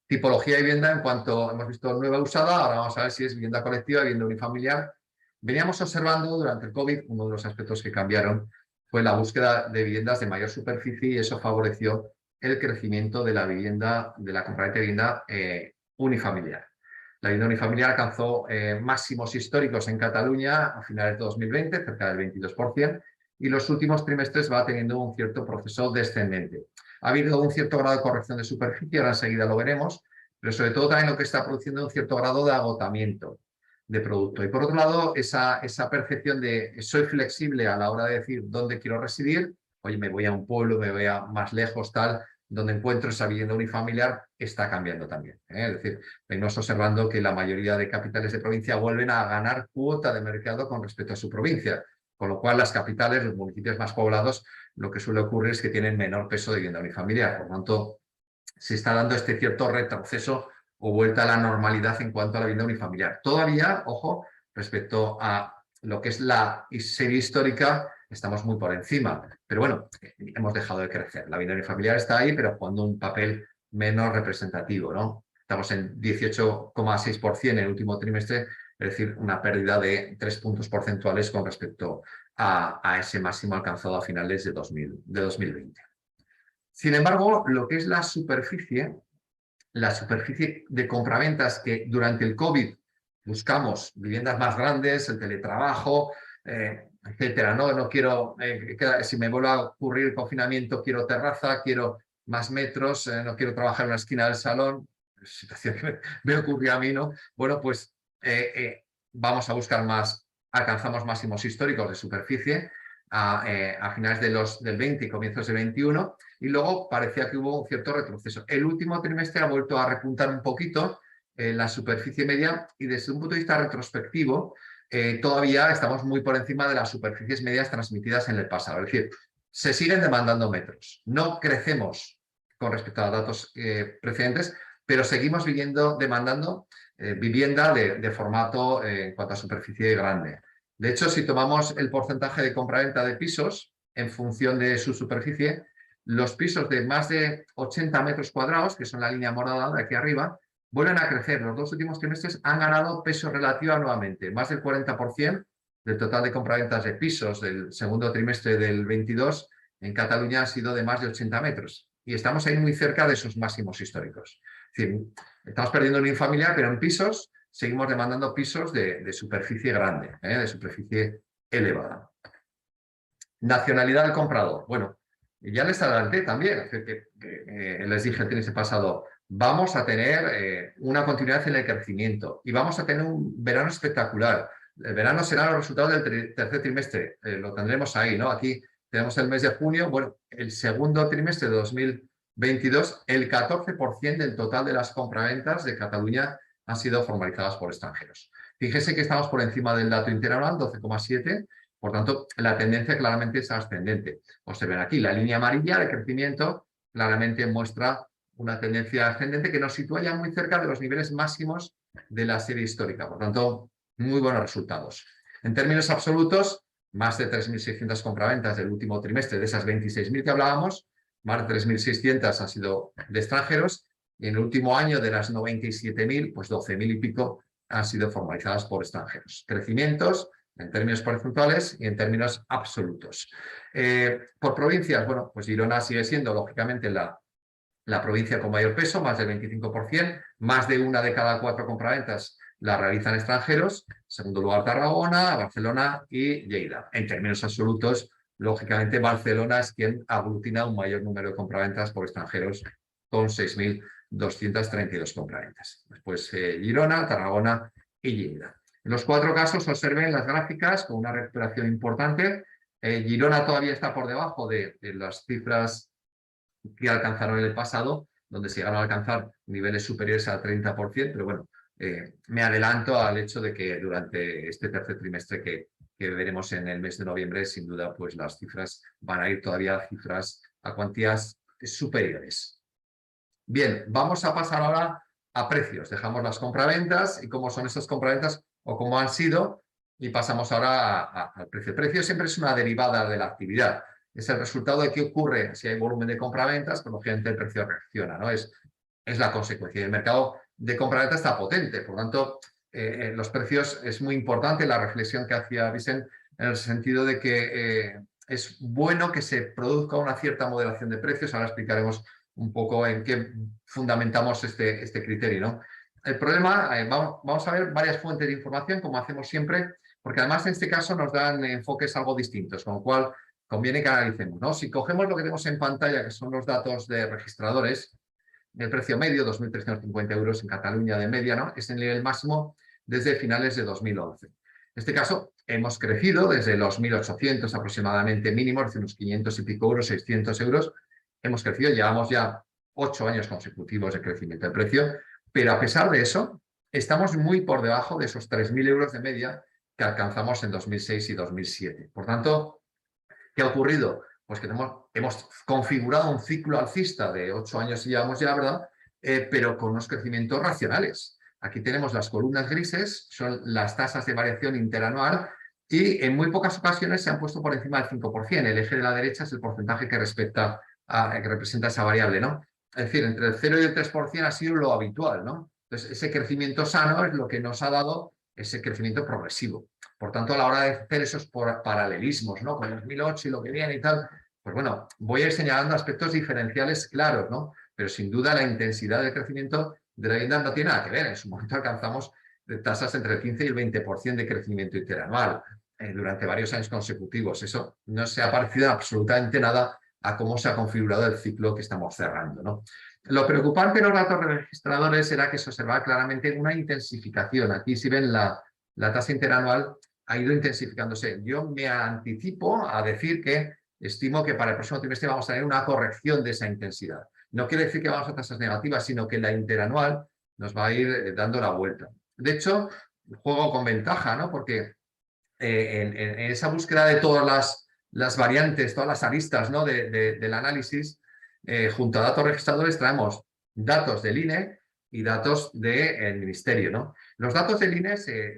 Tipología de vivienda en cuanto hemos visto nueva usada, ahora vamos a ver si es vivienda colectiva, vivienda unifamiliar. Veníamos observando durante el COVID, uno de los aspectos que cambiaron fue la búsqueda de viviendas de mayor superficie y eso favoreció el crecimiento de la vivienda, de la compraventa de vivienda unifamiliar. La vivienda unifamiliar alcanzó máximos históricos en Cataluña a finales de 2020, cerca del 22%, y los últimos trimestres va teniendo un cierto proceso descendente. Ha habido un cierto grado de corrección de superficie, ahora enseguida lo veremos, pero sobre todo también lo que está produciendo un cierto grado de agotamiento de producto. Y por otro lado, esa percepción de soy flexible a la hora de decir dónde quiero residir, oye, me voy a un pueblo, me voy a más lejos, tal, donde encuentro esa vivienda unifamiliar está cambiando también. Es decir, venimos observando que la mayoría de capitales de provincia vuelven a ganar cuota de mercado con respecto a su provincia, con lo cual las capitales, los municipios más poblados, lo que suele ocurrir es que tienen menor peso de vivienda unifamiliar. Por tanto, se está dando este cierto retroceso o vuelta a la normalidad en cuanto a la vivienda unifamiliar. Todavía, ojo, respecto a lo que es la serie histórica, estamos muy por encima. Pero bueno, hemos dejado de crecer. La vivienda unifamiliar está ahí, pero jugando un papel menos representativo, ¿no? Estamos en 18,6% en el último trimestre, es decir, una pérdida de 3 puntos porcentuales con respecto a ese máximo alcanzado a finales de 2020. Sin embargo, lo que es la superficie de compraventas que durante el COVID buscamos viviendas más grandes, el teletrabajo, etcétera, ¿no? No quiero, si me vuelve a ocurrir el confinamiento, quiero terraza, quiero más metros, no quiero trabajar en una esquina del salón, situación que me ocurrió a mí, ¿no? Bueno, pues vamos a buscar alcanzamos máximos históricos de superficie a finales del 20 y comienzos del 21, y luego parecía que hubo un cierto retroceso. El último trimestre ha vuelto a repuntar un poquito la superficie media, y desde un punto de vista retrospectivo todavía estamos muy por encima de las superficies medias transmitidas en el pasado. Es decir, se siguen demandando metros. No crecemos con respecto a datos precedentes, pero seguimos demandando vivienda de formato en cuanto a superficie grande. De hecho, si tomamos el porcentaje de compraventa de pisos en función de su superficie, los pisos de más de 80 metros cuadrados, que son la línea morada de aquí arriba, vuelven a crecer. Los 2 últimos trimestres han ganado peso relativo nuevamente. Más del 40% del total de compraventas de pisos del segundo trimestre del 22 en Cataluña ha sido de más de 80 metros. Y estamos ahí muy cerca de esos máximos históricos. Es decir, estamos perdiendo un unifamiliar, pero en pisos seguimos demandando pisos de superficie grande, de superficie elevada. Nacionalidad del comprador. Bueno, ya les adelanté también, les dije el trimestre pasado, vamos a tener una continuidad en el crecimiento y vamos a tener un verano espectacular. El verano serán los resultados del tercer trimestre, lo tendremos ahí, ¿no? Aquí tenemos el mes de junio, bueno, el segundo trimestre de 2022, el 14% del total de las compraventas de Cataluña han sido formalizadas por extranjeros. Fíjese que estamos por encima del dato interanual, 12,7%, por tanto, la tendencia claramente es ascendente. Observen aquí, la línea amarilla de crecimiento claramente muestra una tendencia ascendente que nos sitúa ya muy cerca de los niveles máximos de la serie histórica. Por tanto, muy buenos resultados. En términos absolutos, más de 3.600 compraventas del último trimestre, de esas 26.000 que hablábamos, más de 3.600 han sido de extranjeros, y en el último año de las 97.000, pues 12.000 y pico han sido formalizadas por extranjeros. Crecimientos en términos porcentuales y en términos absolutos. Por provincias, bueno, pues Girona sigue siendo, lógicamente, la provincia con mayor peso, más del 25%, más de 1 de cada 4 compraventas la realizan extranjeros. En segundo lugar, Tarragona, Barcelona y Lleida. En términos absolutos, lógicamente, Barcelona es quien aglutina un mayor número de compraventas por extranjeros, con 6.232 compraventas. Después Girona, Tarragona y Lleida. En los 4 casos, observen las gráficas con una recuperación importante. Girona todavía está por debajo de las cifras que alcanzaron en el pasado, donde se llegaron a alcanzar niveles superiores al 30%, pero bueno, me adelanto al hecho de que durante este tercer trimestre que veremos en el mes de noviembre, sin duda, pues las cifras van a ir todavía a cuantías superiores. Bien, vamos a pasar ahora a precios. Dejamos las compraventas y cómo son estas compraventas o cómo han sido, y pasamos ahora al precio. El precio siempre es una derivada de la actividad. Es el resultado de qué ocurre si hay volumen de compraventas, pues lógicamente el precio reacciona, ¿no? Es la consecuencia. El mercado de compraventa está potente, por lo tanto, los precios es muy importante la reflexión que hacía Vicent en el sentido de que es bueno que se produzca una cierta moderación de precios. Ahora explicaremos un poco en qué fundamentamos este criterio, ¿no? El problema, vamos a ver varias fuentes de información, como hacemos siempre, porque además en este caso nos dan enfoques algo distintos, con lo cual conviene que analicemos, ¿no? Si cogemos lo que tenemos en pantalla, que son los datos de registradores, el precio medio, 2.350 euros en Cataluña de media, ¿no? Es el nivel máximo desde finales de 2011. En este caso, hemos crecido desde los 1.800 aproximadamente mínimos, desde unos 500 y pico euros, 600 euros, hemos crecido, llevamos ya 8 años consecutivos de crecimiento del precio, pero a pesar de eso, estamos muy por debajo de esos 3.000 euros de media que alcanzamos en 2006 y 2007. Por tanto, ¿qué ha ocurrido? Pues que hemos configurado un ciclo alcista de 8 años y llevamos ya, ¿verdad? Pero con unos crecimientos racionales. Aquí tenemos las columnas grises, son las tasas de variación interanual y en muy pocas ocasiones se han puesto por encima del 5%. El eje de la derecha es el porcentaje que representa esa variable, ¿no? Es decir, entre el 0 y el 3% ha sido lo habitual, ¿no? Entonces, ese crecimiento sano es lo que nos ha dado ese crecimiento progresivo. Por tanto, a la hora de hacer esos paralelismos, ¿no? Con el 2008 y lo que viene y tal, pues bueno, voy a ir señalando aspectos diferenciales claros, ¿no? Pero sin duda la intensidad del crecimiento de la vivienda no tiene nada que ver. En su momento alcanzamos tasas entre el 15 y el 20% de crecimiento interanual durante varios años consecutivos. Eso no se ha parecido absolutamente nada a cómo se ha configurado el ciclo que estamos cerrando, ¿no? Lo preocupante en los datos registradores era que se observaba claramente una intensificación. Aquí, si ven la tasa interanual, ha ido intensificándose. Yo me anticipo a decir que estimo que para el próximo trimestre vamos a tener una corrección de esa intensidad. No quiere decir que vamos a tasas negativas, sino que la interanual nos va a ir dando la vuelta. De hecho, juego con ventaja, ¿no? Porque en esa búsqueda de todas las variantes, todas las aristas, ¿no? del análisis, junto a datos registradores traemos datos del INE y datos del Ministerio, ¿no? Los datos del INE se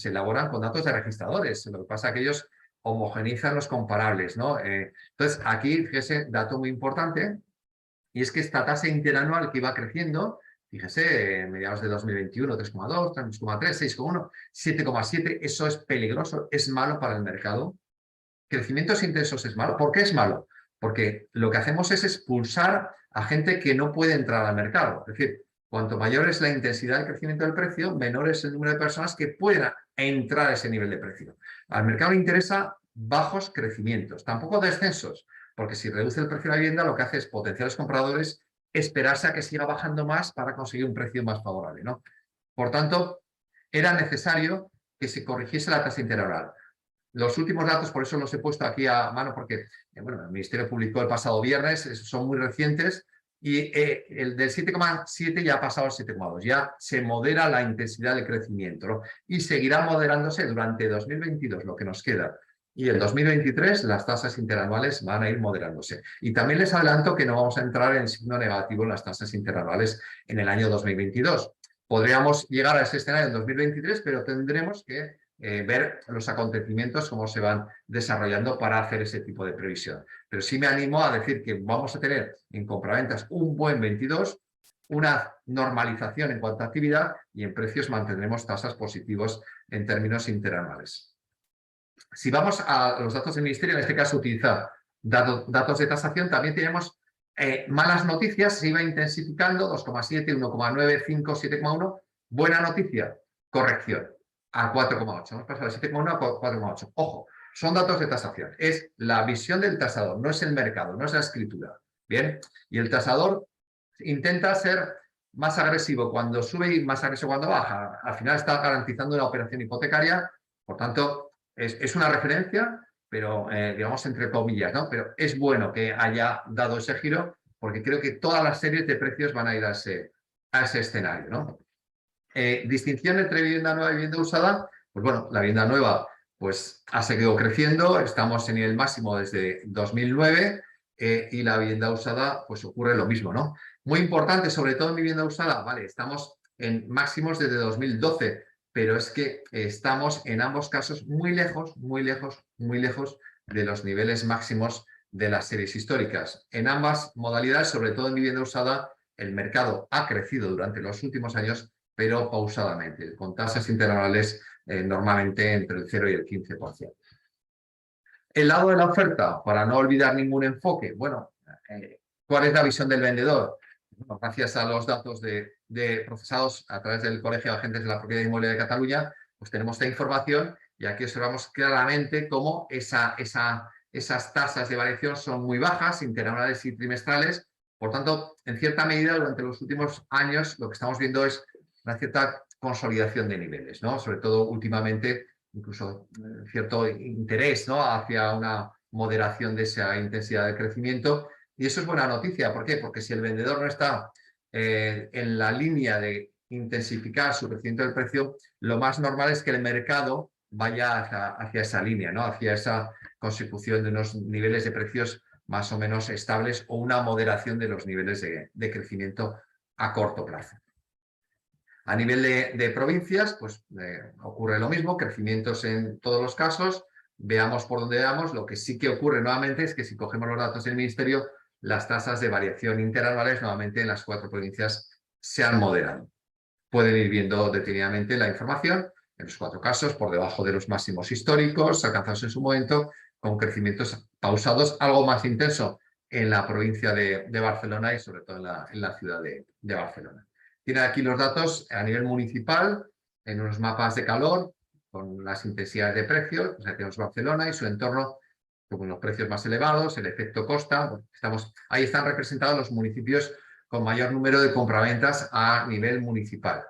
elaboran con datos de registradores, lo que pasa es que ellos homogeneizan los comparables, ¿no? Entonces, aquí, fíjese, dato muy importante, y es que esta tasa interanual que iba creciendo, fíjese, mediados de 2021, 3,2, 3,3, 6,1, 7,7, eso es peligroso, es malo para el mercado. Crecimientos intensos es malo. ¿Por qué es malo? Porque lo que hacemos es expulsar a gente que no puede entrar al mercado. Es decir, cuanto mayor es la intensidad del crecimiento del precio, menor es el número de personas que puedan entrar a ese nivel de precio. Al mercado le interesa bajos crecimientos, tampoco descensos, porque si reduce el precio de la vivienda, lo que hace es potenciar a los compradores, esperarse a que siga bajando más para conseguir un precio más favorable, ¿no? Por tanto, era necesario que se corrigiese la tasa interanual. Los últimos datos, por eso los he puesto aquí a mano, porque bueno, el Ministerio publicó el pasado viernes, son muy recientes, y el del 7,7 ya ha pasado al 7,2, ya se modera la intensidad de crecimiento, ¿no? Y seguirá moderándose durante 2022, lo que nos queda. Y en 2023 las tasas interanuales van a ir moderándose. Y también les adelanto que no vamos a entrar en signo negativo en las tasas interanuales en el año 2022. Podríamos llegar a ese escenario en 2023, pero tendremos que ver los acontecimientos, cómo se van desarrollando para hacer ese tipo de previsión. Pero sí me animo a decir que vamos a tener en compraventas un buen 22, una normalización en cuanto a actividad y en precios mantendremos tasas positivas en términos interanuales. Si vamos a los datos del Ministerio, en este caso utilizar datos de tasación, también tenemos malas noticias, se iba intensificando, 2,7, 1,9, 5, 7,1. Buena noticia, corrección a 4,8. Hemos pasado de 7,1 a 4,8. Ojo, son datos de tasación. Es la visión del tasador, no es el mercado, no es la escritura. Bien, y el tasador intenta ser más agresivo cuando sube y más agresivo cuando baja. Al final está garantizando una operación hipotecaria, por tanto, es una referencia, pero digamos entre comillas, ¿no? Pero es bueno que haya dado ese giro, porque creo que todas las series de precios van a ir a ese escenario, ¿no? Distinción entre vivienda nueva y vivienda usada, pues bueno, la vivienda nueva pues ha seguido creciendo, estamos en nivel máximo desde 2009 y la vivienda usada pues ocurre lo mismo, ¿no? Muy importante, sobre todo en vivienda usada, vale, estamos en máximos desde 2012, pero es que estamos en ambos casos muy lejos, muy lejos, muy lejos de los niveles máximos de las series históricas. En ambas modalidades, sobre todo en vivienda usada, el mercado ha crecido durante los últimos años, pero pausadamente, con tasas interanuales normalmente entre el 0 y el 15%. El lado de la oferta, para no olvidar ningún enfoque, bueno, ¿cuál es la visión del vendedor? Bueno, gracias a los datos de procesados a través del Colegio de Agentes de la Propiedad Inmobiliaria de Cataluña, pues tenemos esta información y aquí observamos claramente cómo esas tasas de variación son muy bajas, interanuales y trimestrales. Por tanto, en cierta medida, durante los últimos años, lo que estamos viendo es una cierta consolidación de niveles, ¿no? Sobre todo últimamente, incluso cierto interés, ¿no? Hacia una moderación de esa intensidad de crecimiento. Y eso es buena noticia. ¿Por qué? Porque si el vendedor no está en la línea de intensificar su crecimiento del precio, lo más normal es que el mercado vaya hacia esa línea, ¿no? Hacia esa consecución de unos niveles de precios más o menos estables o una moderación de los niveles de crecimiento a corto plazo. A nivel de provincias, pues ocurre lo mismo, crecimientos en todos los casos. Veamos por dónde vamos. Lo que sí que ocurre nuevamente es que si cogemos los datos del Ministerio, las tasas de variación interanuales nuevamente en las 4 provincias se han moderado. Pueden ir viendo detenidamente la información, en los 4 casos por debajo de los máximos históricos alcanzados en su momento, con crecimientos pausados, algo más intenso en la provincia de Barcelona y sobre todo en la ciudad de Barcelona. Tiene aquí los datos a nivel municipal, en unos mapas de calor, con las intensidades de precios. O sea, tenemos Barcelona y su entorno con los precios más elevados, el efecto costa. Ahí están representados los municipios con mayor número de compraventas a nivel municipal.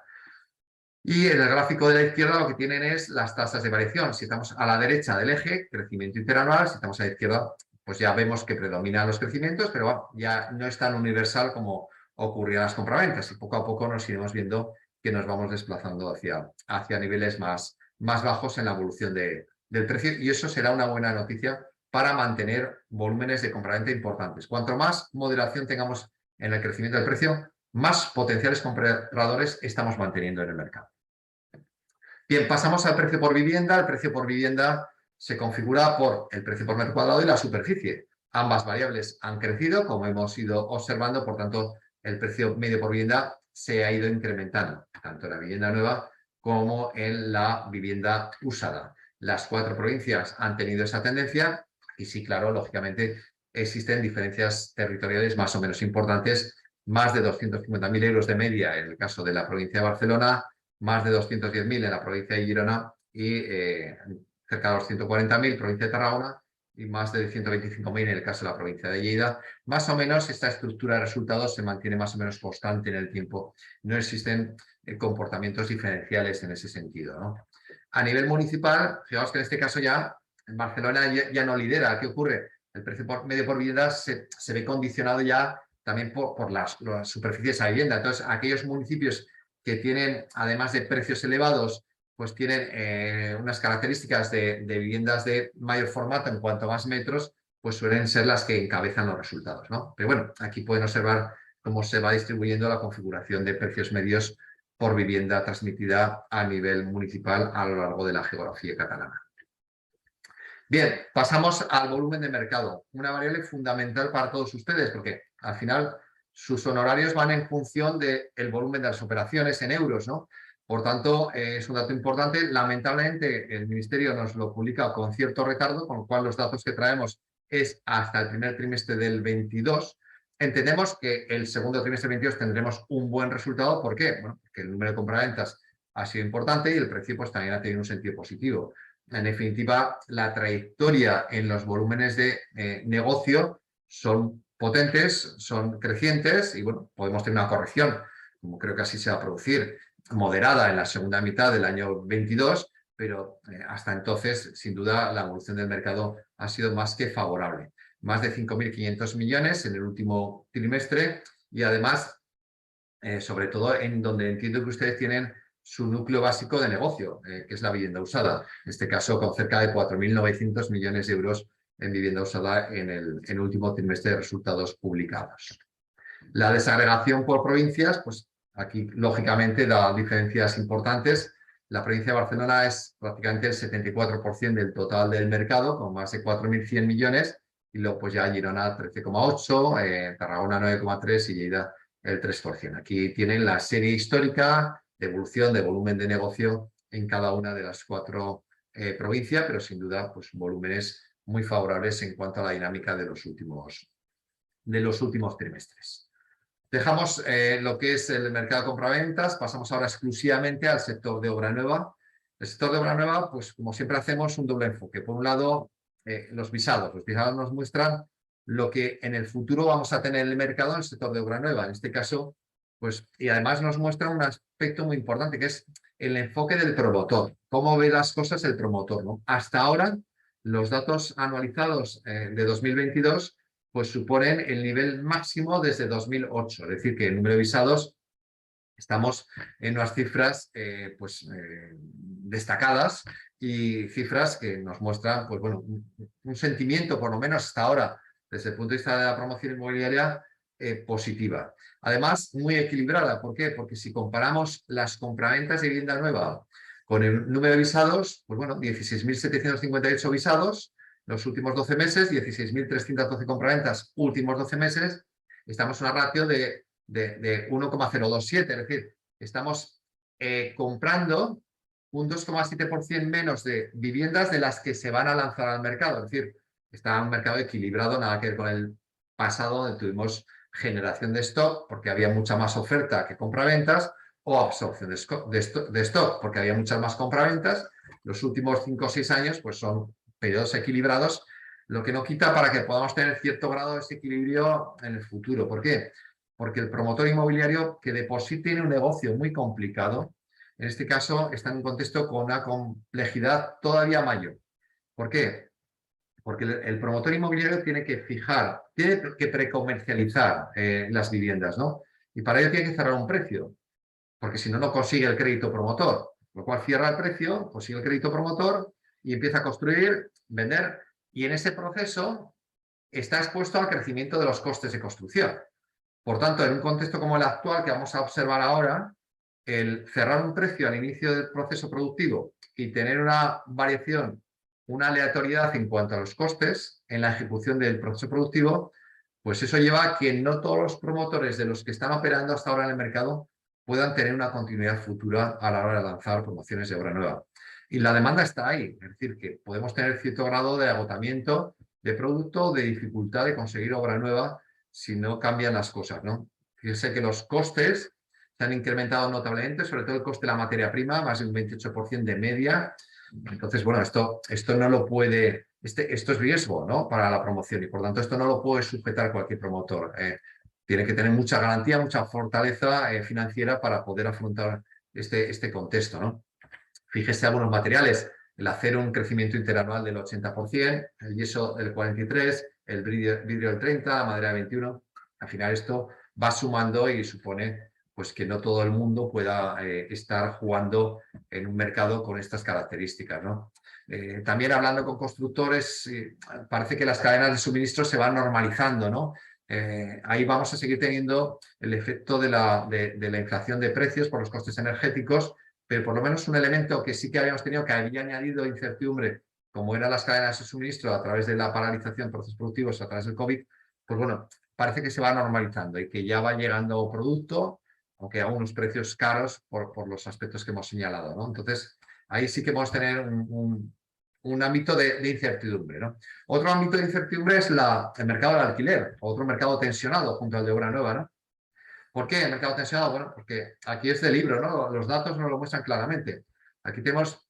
Y en el gráfico de la izquierda lo que tienen es las tasas de variación. Si estamos a la derecha del eje, crecimiento interanual, si estamos a la izquierda, pues ya vemos que predominan los crecimientos, pero bueno, ya no es tan universal como ocurría en las compraventas y poco a poco nos iremos viendo que nos vamos desplazando hacia niveles más bajos en la evolución del precio, y eso será una buena noticia para mantener volúmenes de compraventa importantes. Cuanto más moderación tengamos en el crecimiento del precio, más potenciales compradores estamos manteniendo en el mercado. Bien, pasamos al precio por vivienda. El precio por vivienda se configura por el precio por metro cuadrado y la superficie. Ambas variables han crecido, como hemos ido observando, por tanto, el precio medio por vivienda se ha ido incrementando, tanto en la vivienda nueva como en la vivienda usada. Las 4 provincias han tenido esa tendencia y sí, claro, lógicamente existen diferencias territoriales más o menos importantes. Más de 250.000 euros de media en el caso de la provincia de Barcelona, más de 210.000 en la provincia de Girona y cerca de los 140.000 provincia de Tarragona y más de 125.000 en el caso de la provincia de Lleida. Más o menos esta estructura de resultados se mantiene más o menos constante en el tiempo. No existen comportamientos diferenciales en ese sentido, ¿no? A nivel municipal, fijaos que en este caso ya en Barcelona ya no lidera. ¿Qué ocurre? El precio medio por vivienda se ve condicionado ya también por las superficies a vivienda. Entonces, aquellos municipios que tienen, además de precios elevados, pues tienen unas características de viviendas de mayor formato en cuanto a más metros, pues suelen ser las que encabezan los resultados, ¿no? Pero bueno, aquí pueden observar cómo se va distribuyendo la configuración de precios medios por vivienda transmitida a nivel municipal a lo largo de la geografía catalana. Bien, pasamos al volumen de mercado, una variable fundamental para todos ustedes, porque al final sus honorarios van en función del volumen de las operaciones en euros, ¿no? Por tanto, es un dato importante. Lamentablemente, el Ministerio nos lo publica con cierto retardo, con lo cual los datos que traemos es hasta el primer trimestre del 22. Entendemos que el segundo trimestre del 22 tendremos un buen resultado. ¿Por qué? Bueno, porque el número de compraventas ha sido importante y el precio pues, también ha tenido un sentido positivo. En definitiva, la trayectoria en los volúmenes de negocio son potentes, son crecientes y bueno, podemos tener una corrección, como creo que así se va a producir, moderada en la segunda mitad del año 22, pero hasta entonces, sin duda, la evolución del mercado ha sido más que favorable. Más de 5.500 millones en el último trimestre y además, sobre todo en donde entiendo que ustedes tienen su núcleo básico de negocio, que es la vivienda usada. En este caso, con cerca de 4.900 millones de euros en vivienda usada en el último trimestre de resultados publicados. La desagregación por provincias, pues aquí lógicamente da diferencias importantes. La provincia de Barcelona es prácticamente el 74% del total del mercado, con más de 4.100 millones, y luego pues ya Girona 13,8%, Tarragona 9,3% y Lleida el 3%. Aquí tienen la serie histórica de evolución de volumen de negocio en cada una de las 4 provincias, pero sin duda pues volúmenes muy favorables en cuanto a la dinámica de los últimos trimestres. Dejamos lo que es el mercado de compraventas, pasamos ahora exclusivamente al sector de obra nueva. El sector de obra nueva, pues como siempre hacemos un doble enfoque. Por un lado, los visados. Los visados nos muestran lo que en el futuro vamos a tener en el mercado en el sector de obra nueva. En este caso, pues, y además nos muestra un aspecto muy importante, que es el enfoque del promotor. ¿Cómo ve las cosas el promotor, ¿no? Hasta ahora, los datos anualizados de 2022 pues suponen el nivel máximo desde 2008. Es decir, que el número de visados estamos en unas cifras destacadas y cifras que nos muestran pues, bueno, un sentimiento, por lo menos hasta ahora, desde el punto de vista de la promoción inmobiliaria, positiva. Además, muy equilibrada. ¿Por qué? Porque si comparamos las compraventas de vivienda nueva con el número de visados, pues bueno, 16.758 visados los últimos 12 meses, 16.312 compraventas últimos 12 meses, estamos en una ratio de 1,027, es decir, estamos comprando un 2,7% menos de viviendas de las que se van a lanzar al mercado, es decir, está un mercado equilibrado, nada que ver con el pasado donde tuvimos generación de stock porque había mucha más oferta que compraventas o absorción de stock porque había muchas más compraventas. Los últimos 5 o 6 años pues son periodos equilibrados, lo que no quita para que podamos tener cierto grado de desequilibrio en el futuro. ¿Por qué? Porque el promotor inmobiliario que de por sí tiene un negocio muy complicado, en este caso está en un contexto con una complejidad todavía mayor. ¿Por qué? Porque el promotor inmobiliario tiene que fijar, tiene que precomercializar las viviendas, ¿no? Y para ello tiene que cerrar un precio, porque si no, no consigue el crédito promotor. Lo cual cierra el precio, consigue el crédito promotor y empieza a construir, vender. Y en ese proceso está expuesto al crecimiento de los costes de construcción. Por tanto, en un contexto como el actual que vamos a observar ahora, el cerrar un precio al inicio del proceso productivo y tener una variación, una aleatoriedad en cuanto a los costes en la ejecución del proceso productivo, pues eso lleva a que no todos los promotores de los que están operando hasta ahora en el mercado puedan tener una continuidad futura a la hora de lanzar promociones de obra nueva. Y la demanda está ahí, es decir, que podemos tener cierto grado de agotamiento de producto, de dificultad de conseguir obra nueva si no cambian las cosas, ¿no? Fíjense que los costes se han incrementado notablemente, sobre todo el coste de la materia prima, más de un 28% de media. Entonces, bueno, esto no lo puede, esto es riesgo, ¿no?, para la promoción y por tanto esto no lo puede sujetar cualquier promotor. Tiene que tener mucha garantía, mucha fortaleza financiera para poder afrontar este contexto, ¿no? Fíjese algunos materiales, el acero un crecimiento interanual del 80%, el yeso del 43%, el vidrio del 30%, la madera del 21%. Al final esto va sumando y supone pues, que no todo el mundo pueda estar jugando en un mercado con estas características, ¿no? También hablando con constructores, parece que las cadenas de suministro se van normalizando, ¿no? Ahí vamos a seguir teniendo el efecto de la inflación de precios por los costes energéticos, pero por lo menos un elemento que sí que habíamos tenido, que había añadido incertidumbre, como eran las cadenas de suministro a través de la paralización de procesos productivos a través del COVID, pues bueno, parece que se va normalizando y que ya va llegando producto, aunque a unos precios caros por los aspectos que hemos señalado, ¿no? Entonces, ahí sí que vamos a tener un ámbito de incertidumbre, ¿no? Otro ámbito de incertidumbre es el mercado del alquiler, otro mercado tensionado junto al de obra nueva, ¿no? ¿Por qué el mercado tensionado? Bueno, porque aquí es de libro, ¿no? Los datos nos lo muestran claramente. Aquí tenemos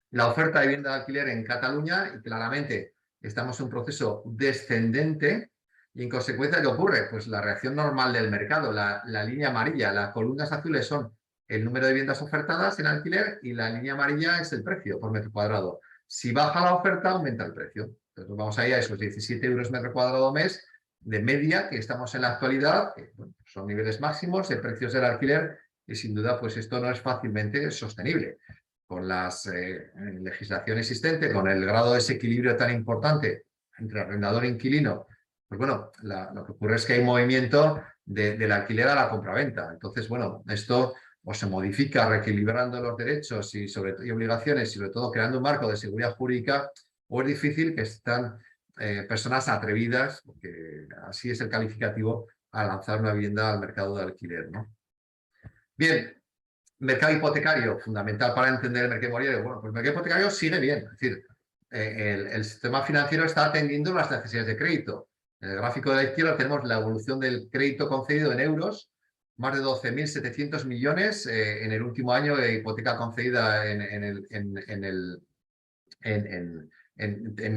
la oferta de vivienda de alquiler en Cataluña y claramente estamos en un proceso descendente y en consecuencia, ¿qué ocurre? Pues la reacción normal del mercado, la línea amarilla, las columnas azules son el número de viviendas ofertadas en alquiler y la línea amarilla es el precio por metro cuadrado. Si baja la oferta, aumenta el precio. Entonces vamos ahí a esos 17 euros metro cuadrado mes de media que estamos en la actualidad, que bueno, son niveles máximos de precios del alquiler y sin duda pues esto no es fácilmente sostenible. Con la legislación existente, con el grado de desequilibrio tan importante entre arrendador e inquilino, pues bueno, lo que ocurre es que hay movimiento del alquiler a la compraventa. Entonces, bueno, esto o se modifica reequilibrando los derechos y obligaciones y sobre todo creando un marco de seguridad jurídica, o es difícil que están personas atrevidas, porque así es el calificativo, a lanzar una vivienda al mercado de alquiler, ¿no? Bien, mercado hipotecario, fundamental para entender el mercado inmobiliario. Bueno, pues el mercado hipotecario sigue bien, es decir, el sistema financiero está atendiendo las necesidades de crédito. En el gráfico de la izquierda tenemos la evolución del crédito concedido en euros, más de 12.700 millones en el último año de hipoteca concedida en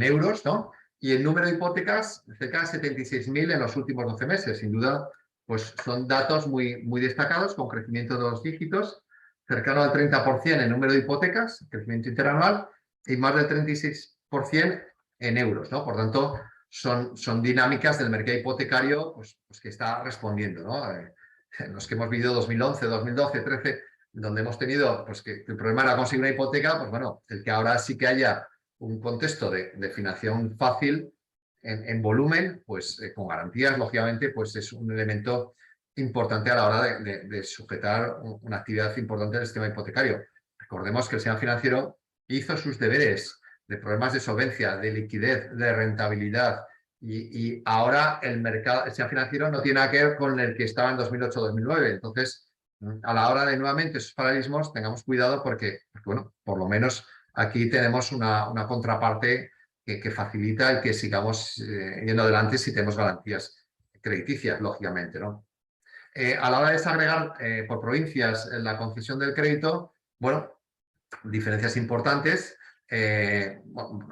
euros, ¿no? Y el número de hipotecas, cerca de 76.000 en los últimos 12 meses. Sin duda, pues son datos muy, muy destacados, con crecimiento de 2 dígitos, cercano al 30% en número de hipotecas, crecimiento interanual, y más del 36% en euros, ¿no? Por tanto, son dinámicas del mercado hipotecario pues que está respondiendo, ¿no? Los que hemos vivido 2011, 2012, 2013, donde hemos tenido pues que el problema era conseguir una hipoteca, pues bueno, el que ahora sí que haya un contexto de financiación fácil en volumen, pues con garantías, lógicamente, pues es un elemento importante a la hora de sujetar una actividad importante del sistema hipotecario. Recordemos que el sistema financiero hizo sus deberes de problemas de solvencia, de liquidez, de rentabilidad, y ahora el sistema financiero no tiene nada que ver con el que estaba en 2008-2009. Entonces, a la hora de nuevamente esos paralelismos, tengamos cuidado porque bueno, por lo menos aquí tenemos una contraparte que facilita el que sigamos yendo adelante si tenemos garantías crediticias, lógicamente, ¿no? A la hora de desagregar por provincias la concesión del crédito, bueno, diferencias importantes.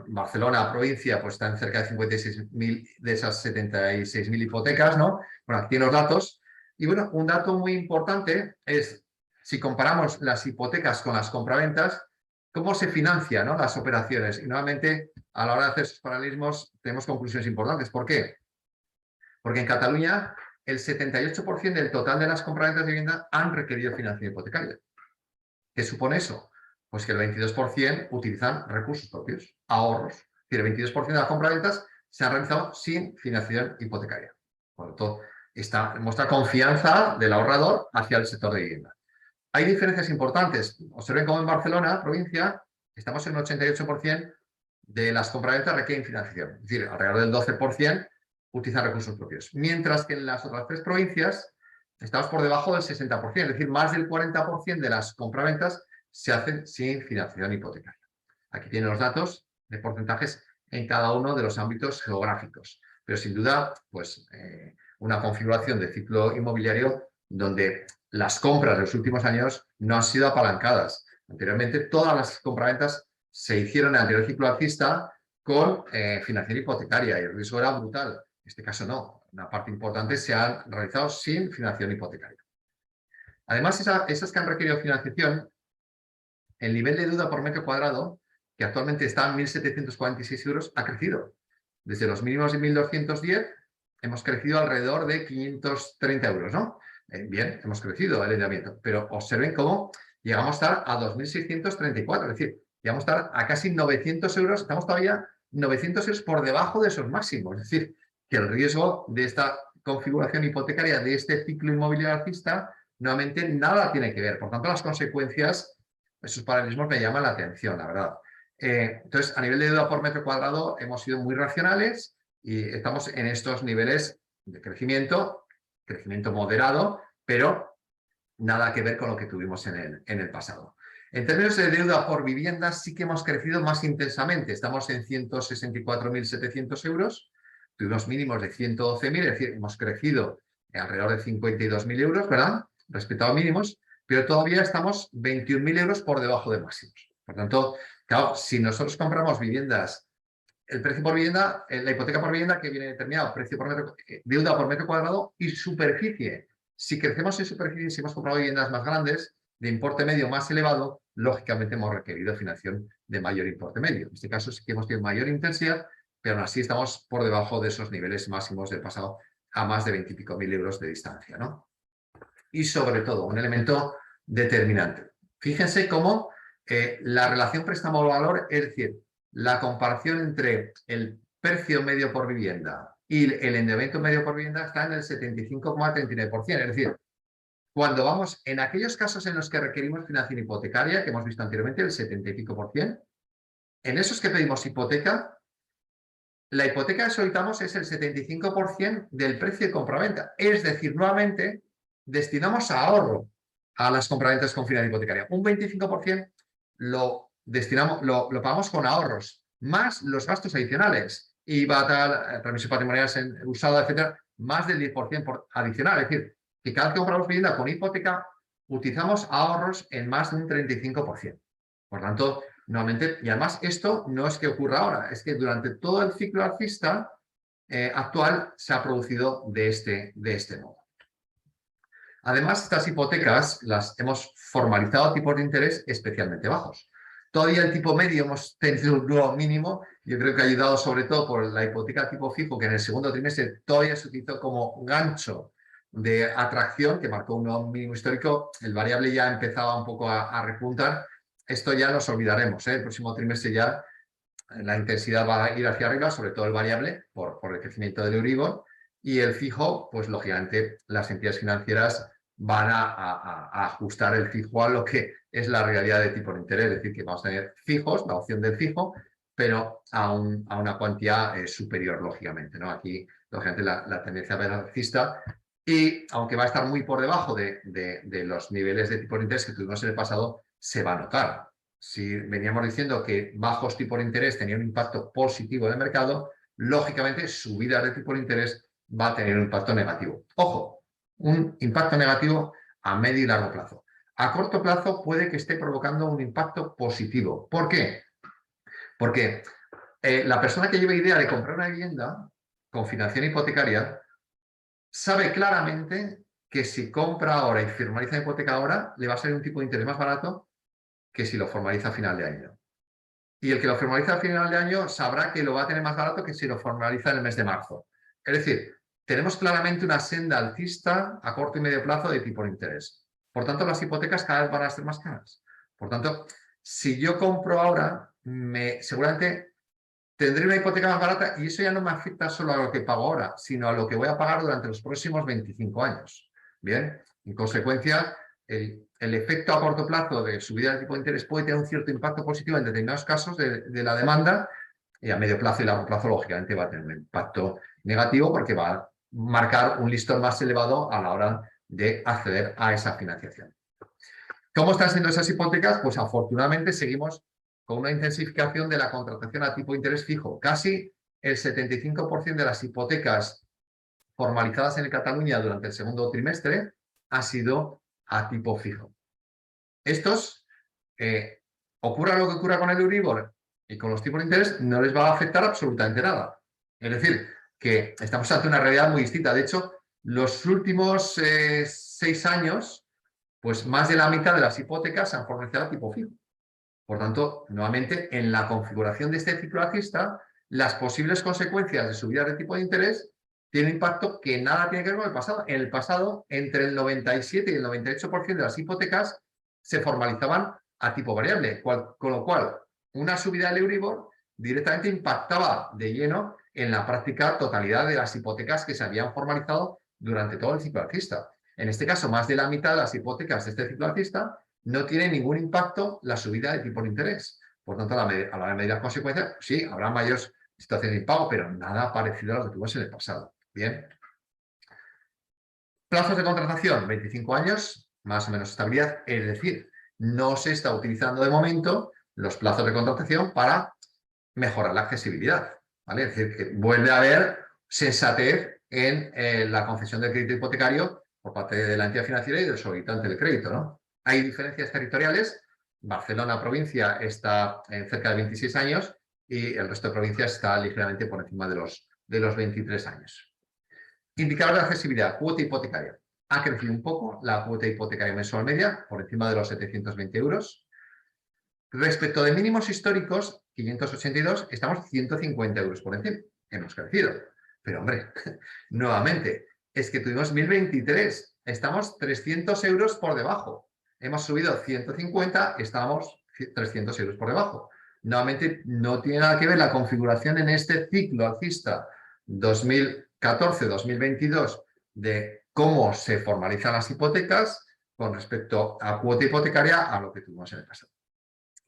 Barcelona, provincia, pues están cerca de 56.000 de esas 76.000 hipotecas, ¿no? Bueno, aquí tienen los datos. Y bueno, un dato muy importante es, si comparamos las hipotecas con las compraventas, cómo se financian, ¿no?, las operaciones. Y nuevamente, a la hora de hacer esos paralelismos, tenemos conclusiones importantes. ¿Por qué? Porque en Cataluña el 78% del total de las compraventas de vivienda han requerido financiación hipotecaria. ¿Qué supone eso? Pues que el 22% utilizan recursos propios, ahorros. Es decir, el 22% de las compraventas se han realizado sin financiación hipotecaria. Por lo tanto, esta muestra confianza del ahorrador hacia el sector de vivienda. Hay diferencias importantes. Observen cómo en Barcelona, provincia, estamos en un 88% de las compraventas requieren financiación. Es decir, alrededor del 12% utilizan recursos propios. Mientras que en las otras 3 provincias estamos por debajo del 60%. Es decir, más del 40% de las compraventas se hacen sin financiación hipotecaria. Aquí tienen los datos de porcentajes en cada uno de los ámbitos geográficos. Pero sin duda, pues una configuración de ciclo inmobiliario donde las compras de los últimos años no han sido apalancadas. Anteriormente, todas las compraventas se hicieron en el anterior ciclo alcista con financiación hipotecaria y el riesgo era brutal. En este caso no. Una parte importante se han realizado sin financiación hipotecaria. Además, esas que han requerido financiación, el nivel de deuda por metro cuadrado, que actualmente está en 1.746 euros, ha crecido. Desde los mínimos de 1.210 hemos crecido alrededor de 530 euros, ¿no? Bien, hemos crecido el endeudamiento, pero observen cómo llegamos a estar a 2.634, es decir, llegamos a estar a casi 900 euros, estamos todavía 900 euros por debajo de esos máximos, es decir, que el riesgo de esta configuración hipotecaria de este ciclo inmobiliario alcista, nuevamente nada tiene que ver. Por tanto, las consecuencias, esos paralelismos me llaman la atención, la verdad. Entonces, a nivel de deuda por metro cuadrado hemos sido muy racionales y estamos en estos niveles de crecimiento moderado, pero nada que ver con lo que tuvimos en el pasado. En términos de deuda por vivienda sí que hemos crecido más intensamente. Estamos en 164.700 euros, tuvimos mínimos de 112.000, es decir, hemos crecido alrededor de 52.000 euros, ¿verdad?, respecto a mínimos, pero todavía estamos 21.000 euros por debajo de máximos. Por tanto, claro, si nosotros compramos viviendas, el precio por vivienda, la hipoteca por vivienda que viene determinado, precio por metro, deuda por metro cuadrado y superficie. Si crecemos en superficie, si hemos comprado viviendas más grandes, de importe medio más elevado, lógicamente hemos requerido financiación de mayor importe medio. En este caso sí que hemos tenido mayor intensidad, pero aún así estamos por debajo de esos niveles máximos del pasado a más de 20 y pico mil euros de distancia, ¿no? Y sobre todo, un elemento determinante. Fíjense cómo la relación préstamo-valor, es decir, la comparación entre el precio medio por vivienda y el endeudamiento medio por vivienda está en el 75,39%. Es decir, cuando vamos en aquellos casos en los que requerimos financiación hipotecaria, que hemos visto anteriormente, el 70 y pico %, en esos que pedimos hipoteca, la hipoteca que solicitamos es el 75% del precio de compraventa. Es decir, nuevamente, destinamos a ahorro a las compraventas con financiación hipotecaria. Un 25% lo pagamos con ahorros, más los gastos adicionales, IVA, tal, remisión patrimonial usada, etcétera, más del 10% adicional. Es decir, que cada vez que compramos vivienda con hipoteca, utilizamos ahorros en más de un 35%. Por tanto, nuevamente, y además esto no es que ocurra ahora, es que durante todo el ciclo alcista actual se ha producido de este modo. Además, estas hipotecas las hemos formalizado a tipos de interés especialmente bajos. Todavía el tipo medio hemos tenido un nuevo mínimo. Yo creo que ha ayudado sobre todo por la hipoteca tipo fijo, que en el segundo trimestre todavía se utilizó como gancho de atracción, que marcó un nuevo mínimo histórico. El variable ya empezaba un poco a repuntar. Esto ya nos olvidaremos, ¿eh? El próximo trimestre ya la intensidad va a ir hacia arriba, sobre todo el variable, por el crecimiento del Euribor, y el fijo, pues lógicamente las entidades financieras van a ajustar el fijo a lo que es la realidad de tipo de interés, es decir, que vamos a tener fijos, la opción del fijo, pero a una cuantía superior, lógicamente, ¿no? Aquí, lógicamente, la tendencia alcista, y aunque va a estar muy por debajo de los niveles de tipo de interés que tuvimos en el pasado, se va a notar. Si veníamos diciendo que bajos tipos de interés tenían un impacto positivo en el mercado, lógicamente subidas de tipo de interés va a tener un impacto negativo. Ojo, un impacto negativo a medio y largo plazo. A corto plazo puede que esté provocando un impacto positivo. ¿Por qué? Porque la persona que lleva idea de comprar una vivienda con financiación hipotecaria sabe claramente que si compra ahora y formaliza la hipoteca ahora, le va a salir un tipo de interés más barato que si lo formaliza a final de año. Y el que lo formaliza a final de año sabrá que lo va a tener más barato que si lo formaliza en el mes de marzo. Es decir, tenemos claramente una senda alcista a corto y medio plazo de tipo de interés. Por tanto, las hipotecas cada vez van a ser más caras. Por tanto, si yo compro ahora, seguramente tendré una hipoteca más barata y eso ya no me afecta solo a lo que pago ahora, sino a lo que voy a pagar durante los próximos 25 años. Bien, en consecuencia, el efecto a corto plazo de subida del tipo de interés puede tener un cierto impacto positivo en determinados casos de la demanda, y a medio plazo y largo plazo, lógicamente, va a tener un impacto negativo porque va a marcar un listón más elevado a la hora de acceder a esa financiación. ¿Cómo están siendo esas hipotecas? Pues afortunadamente seguimos con una intensificación de la contratación a tipo de interés fijo. Casi el 75% de las hipotecas formalizadas en Cataluña durante el segundo trimestre ha sido a tipo fijo. Estos, ocurra lo que ocurra con el Euribor y con los tipos de interés, no les va a afectar absolutamente nada. Es decir, que estamos ante una realidad muy distinta. De hecho, los últimos 6 años, pues más de la mitad de las hipotecas se han formalizado a tipo fijo. Por tanto, nuevamente, en la configuración de este ciclo alcista, las posibles consecuencias de subida de tipo de interés tienen un impacto que nada tiene que ver con el pasado. En el pasado, entre el 97 y el 98% de las hipotecas se formalizaban a tipo variable, con lo cual una subida del Euribor directamente impactaba de lleno en la práctica totalidad de las hipotecas que se habían formalizado durante todo el ciclo alcista. En este caso, más de la mitad de las hipotecas de este ciclo alcista no tiene ningún impacto la subida de tipo de interés. Por tanto, a la hora de medir las consecuencias, sí, habrá mayores situaciones de impago, pero nada parecido a lo que tuvimos en el pasado. Bien. Plazos de contratación, 25 años, más o menos estabilidad. Es decir, no se está utilizando de momento los plazos de contratación para mejorar la accesibilidad. ¿Vale? Es decir, que vuelve a haber sensatez en la concesión del crédito hipotecario por parte de la entidad financiera y del solicitante del crédito, ¿no? Hay diferencias territoriales. Barcelona, provincia, está en cerca de 26 años y el resto de provincias está ligeramente por encima de los 23 años. Indicador de accesibilidad, cuota hipotecaria. Ha crecido un poco la cuota hipotecaria mensual media, por encima de los 720 euros. Respecto de mínimos históricos, 582, estamos 150 euros por encima. Hemos crecido. Pero, hombre, nuevamente, es que tuvimos 1023, estamos 300 euros por debajo. Hemos subido 150, estamos 300 euros por debajo. Nuevamente, no tiene nada que ver la configuración en este ciclo alcista 2014-2022 de cómo se formalizan las hipotecas con respecto a cuota hipotecaria a lo que tuvimos en el pasado.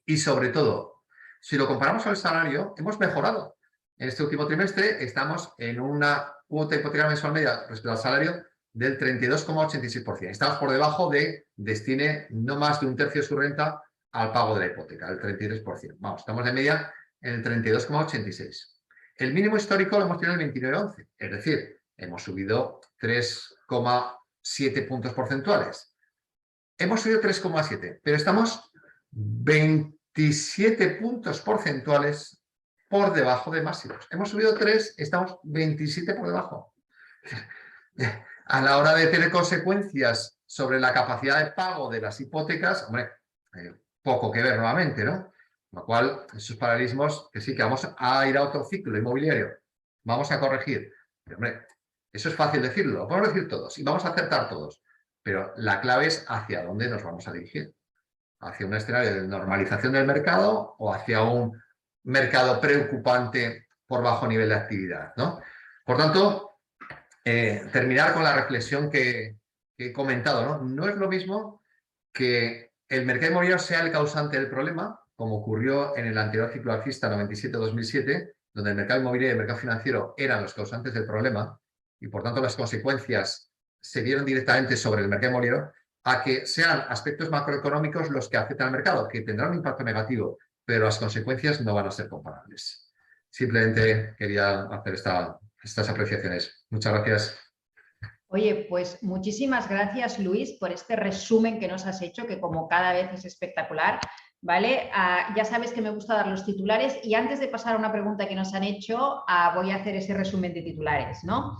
Y sobre todo, si lo comparamos con el salario, hemos mejorado. En este último trimestre estamos en una cuota hipotecaria mensual media respecto al salario del 32,86%. Estamos por debajo de destine no más de un tercio de su renta al pago de la hipoteca, el 33%. Vamos, estamos de media en el 32,86%. El mínimo histórico lo hemos tenido en el 29,11%. Es decir, hemos subido 3,7 puntos porcentuales. Hemos subido 3,7, pero estamos 27 puntos porcentuales por debajo de máximos. Hemos subido 3, estamos 27 por debajo. A la hora de tener consecuencias sobre la capacidad de pago de las hipotecas, hombre, poco que ver nuevamente, ¿no? Con lo cual, esos paralelismos, que sí, que vamos a ir a otro ciclo inmobiliario, vamos a corregir. Pero, hombre, eso es fácil decirlo, lo podemos decir todos y vamos a acertar todos. Pero la clave es hacia dónde nos vamos a dirigir. ¿Hacia un escenario de normalización del mercado o hacia un mercado preocupante por bajo nivel de actividad, ¿no? Por tanto, terminar con la reflexión que he comentado, ¿no? No es lo mismo que el mercado inmobiliario sea el causante del problema, como ocurrió en el anterior ciclo alcista 97-2007, donde el mercado inmobiliario y el mercado financiero eran los causantes del problema y por tanto las consecuencias se dieron directamente sobre el mercado inmobiliario, a que sean aspectos macroeconómicos los que afectan al mercado, que tendrán un impacto negativo, pero las consecuencias no van a ser comparables. Simplemente quería hacer estas apreciaciones. Muchas gracias. Oye, pues muchísimas gracias, Luis, por este resumen que nos has hecho, que como cada vez es espectacular, ¿vale? Ya sabes que me gusta dar los titulares y antes de pasar a una pregunta que nos han hecho, voy a hacer ese resumen de titulares, ¿no?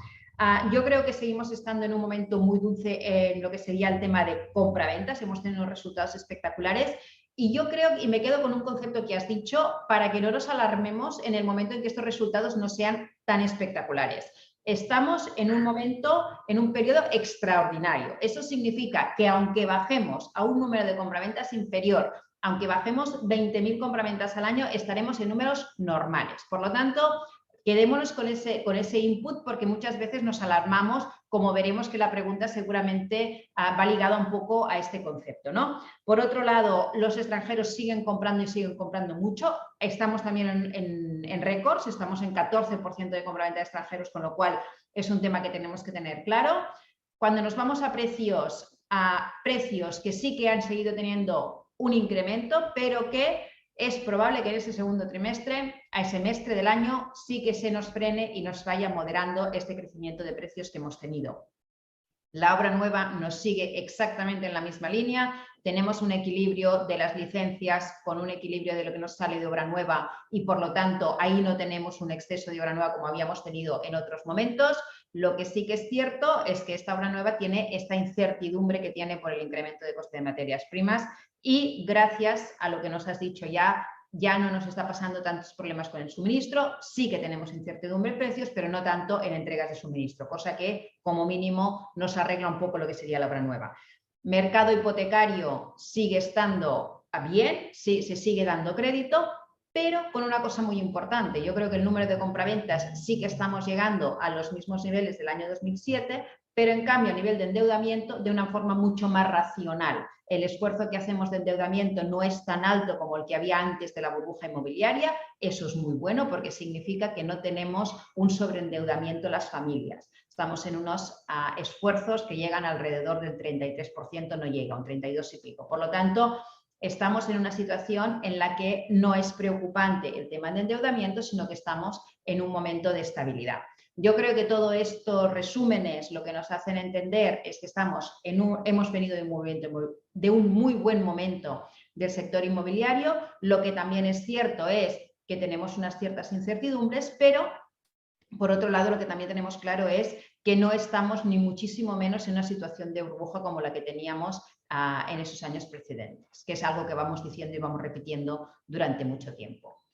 Yo creo que seguimos estando en un momento muy dulce en lo que sería el tema de compra-ventas, hemos tenido resultados espectaculares y yo creo, y me quedo con un concepto que has dicho, para que no nos alarmemos en el momento en que estos resultados no sean tan espectaculares. Estamos en un momento, en un periodo extraordinario. Eso significa que aunque bajemos a un número de compraventas inferior, aunque bajemos 20.000 compraventas al año, estaremos en números normales. Por lo tanto, quedémonos con ese input porque muchas veces nos alarmamos, como veremos que la pregunta seguramente va ligada un poco a este concepto, ¿no? Por otro lado, los extranjeros siguen comprando y siguen comprando mucho. Estamos también en récords, estamos en 14% de compraventa de extranjeros, con lo cual es un tema que tenemos que tener claro. Cuando nos vamos a precios que sí que han seguido teniendo un incremento, pero que es probable que en ese segundo trimestre, a semestre del año, sí que se nos frene y nos vaya moderando este crecimiento de precios que hemos tenido. La obra nueva nos sigue exactamente en la misma línea. Tenemos un equilibrio de las licencias con un equilibrio de lo que nos sale de obra nueva y, por lo tanto, ahí no tenemos un exceso de obra nueva como habíamos tenido en otros momentos. Lo que sí que es cierto es que esta obra nueva tiene esta incertidumbre que tiene por el incremento de coste de materias primas y gracias a lo que nos has dicho ya no nos está pasando tantos problemas con el suministro, sí que tenemos incertidumbre en precios, pero no tanto en entregas de suministro, cosa que como mínimo nos arregla un poco lo que sería la obra nueva. Mercado hipotecario sigue estando bien, sí, se sigue dando crédito, pero con una cosa muy importante. Yo creo que el número de compraventas sí que estamos llegando a los mismos niveles del año 2007, pero en cambio a nivel de endeudamiento de una forma mucho más racional. El esfuerzo que hacemos de endeudamiento no es tan alto como el que había antes de la burbuja inmobiliaria. Eso es muy bueno porque significa que no tenemos un sobreendeudamiento en las familias. Estamos en unos esfuerzos que llegan alrededor del 33%, no llega, un 32 y pico. Por lo tanto, estamos en una situación en la que no es preocupante el tema de endeudamiento, sino que estamos en un momento de estabilidad. Yo creo que todos estos resúmenes lo que nos hacen entender es que hemos venido de un muy buen momento del sector inmobiliario. Lo que también es cierto es que tenemos unas ciertas incertidumbres, pero por otro lado lo que también tenemos claro es que no estamos ni muchísimo menos en una situación de burbuja como la que teníamos en esos años precedentes, que es algo que vamos diciendo y vamos repitiendo durante mucho tiempo.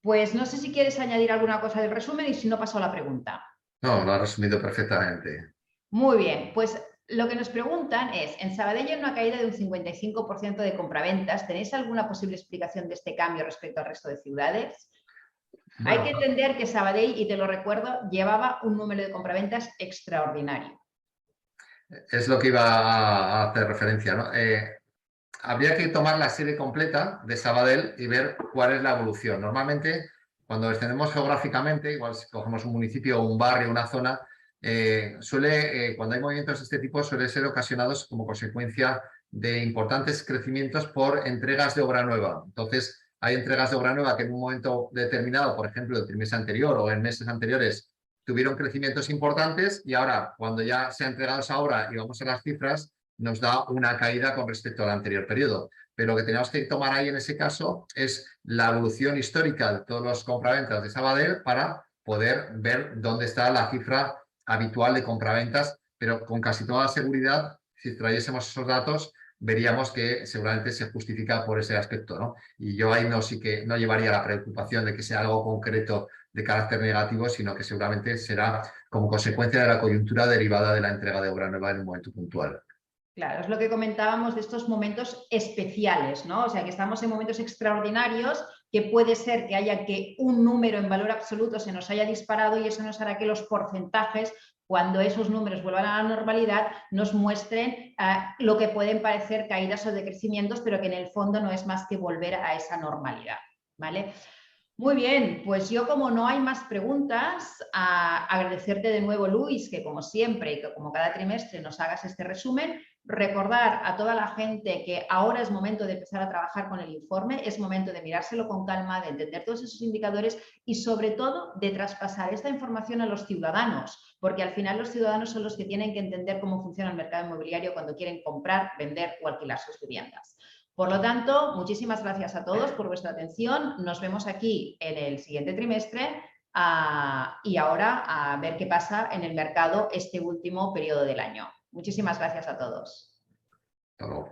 Pues no sé si quieres añadir alguna cosa del resumen y si no paso a la pregunta. No, lo has resumido perfectamente. Muy bien, pues lo que nos preguntan es, en Sabadell hay una caída de un 55% de compraventas. ¿Tenéis alguna posible explicación de este cambio respecto al resto de ciudades? Bueno, hay que entender que Sabadell, y te lo recuerdo, llevaba un número de compraventas extraordinario. Es lo que iba a hacer referencia, ¿no? Habría que tomar la serie completa de Sabadell y ver cuál es la evolución. Normalmente, cuando descendemos geográficamente, igual si cogemos un municipio, un barrio, una zona, cuando hay movimientos de este tipo, suele ser ocasionados como consecuencia de importantes crecimientos por entregas de obra nueva. Entonces, hay entregas de obra nueva que en un momento determinado, por ejemplo, el trimestre anterior o en meses anteriores, tuvieron crecimientos importantes y ahora, cuando ya se ha entregado esa obra y vamos a las cifras, nos da una caída con respecto al anterior periodo. Pero lo que tenemos que tomar ahí en ese caso es la evolución histórica de todos los compraventas de Sabadell para poder ver dónde está la cifra habitual de compraventas, pero con casi toda seguridad, si trayésemos esos datos, veríamos que seguramente se justifica por ese aspecto, ¿no? Y yo ahí sí que no llevaría la preocupación de que sea algo concreto de carácter negativo, sino que seguramente será como consecuencia de la coyuntura derivada de la entrega de obra nueva en un momento puntual. Claro, es lo que comentábamos de estos momentos especiales, ¿no? O sea, que estamos en momentos extraordinarios, que puede ser que haya que un número en valor absoluto se nos haya disparado y eso nos hará que los porcentajes, cuando esos números vuelvan a la normalidad, nos muestren lo que pueden parecer caídas o decrecimientos, pero que en el fondo no es más que volver a esa normalidad, ¿vale? Muy bien, pues yo como no hay más preguntas, agradecerte de nuevo, Luis, que como siempre y que como cada trimestre nos hagas este resumen, recordar a toda la gente que ahora es momento de empezar a trabajar con el informe, es momento de mirárselo con calma, de entender todos esos indicadores y sobre todo de traspasar esta información a los ciudadanos, porque al final los ciudadanos son los que tienen que entender cómo funciona el mercado inmobiliario cuando quieren comprar, vender o alquilar sus viviendas. Por lo tanto, muchísimas gracias a todos por vuestra atención. Nos vemos aquí en el siguiente trimestre y ahora a ver qué pasa en el mercado este último periodo del año. Muchísimas gracias a todos. Hasta luego.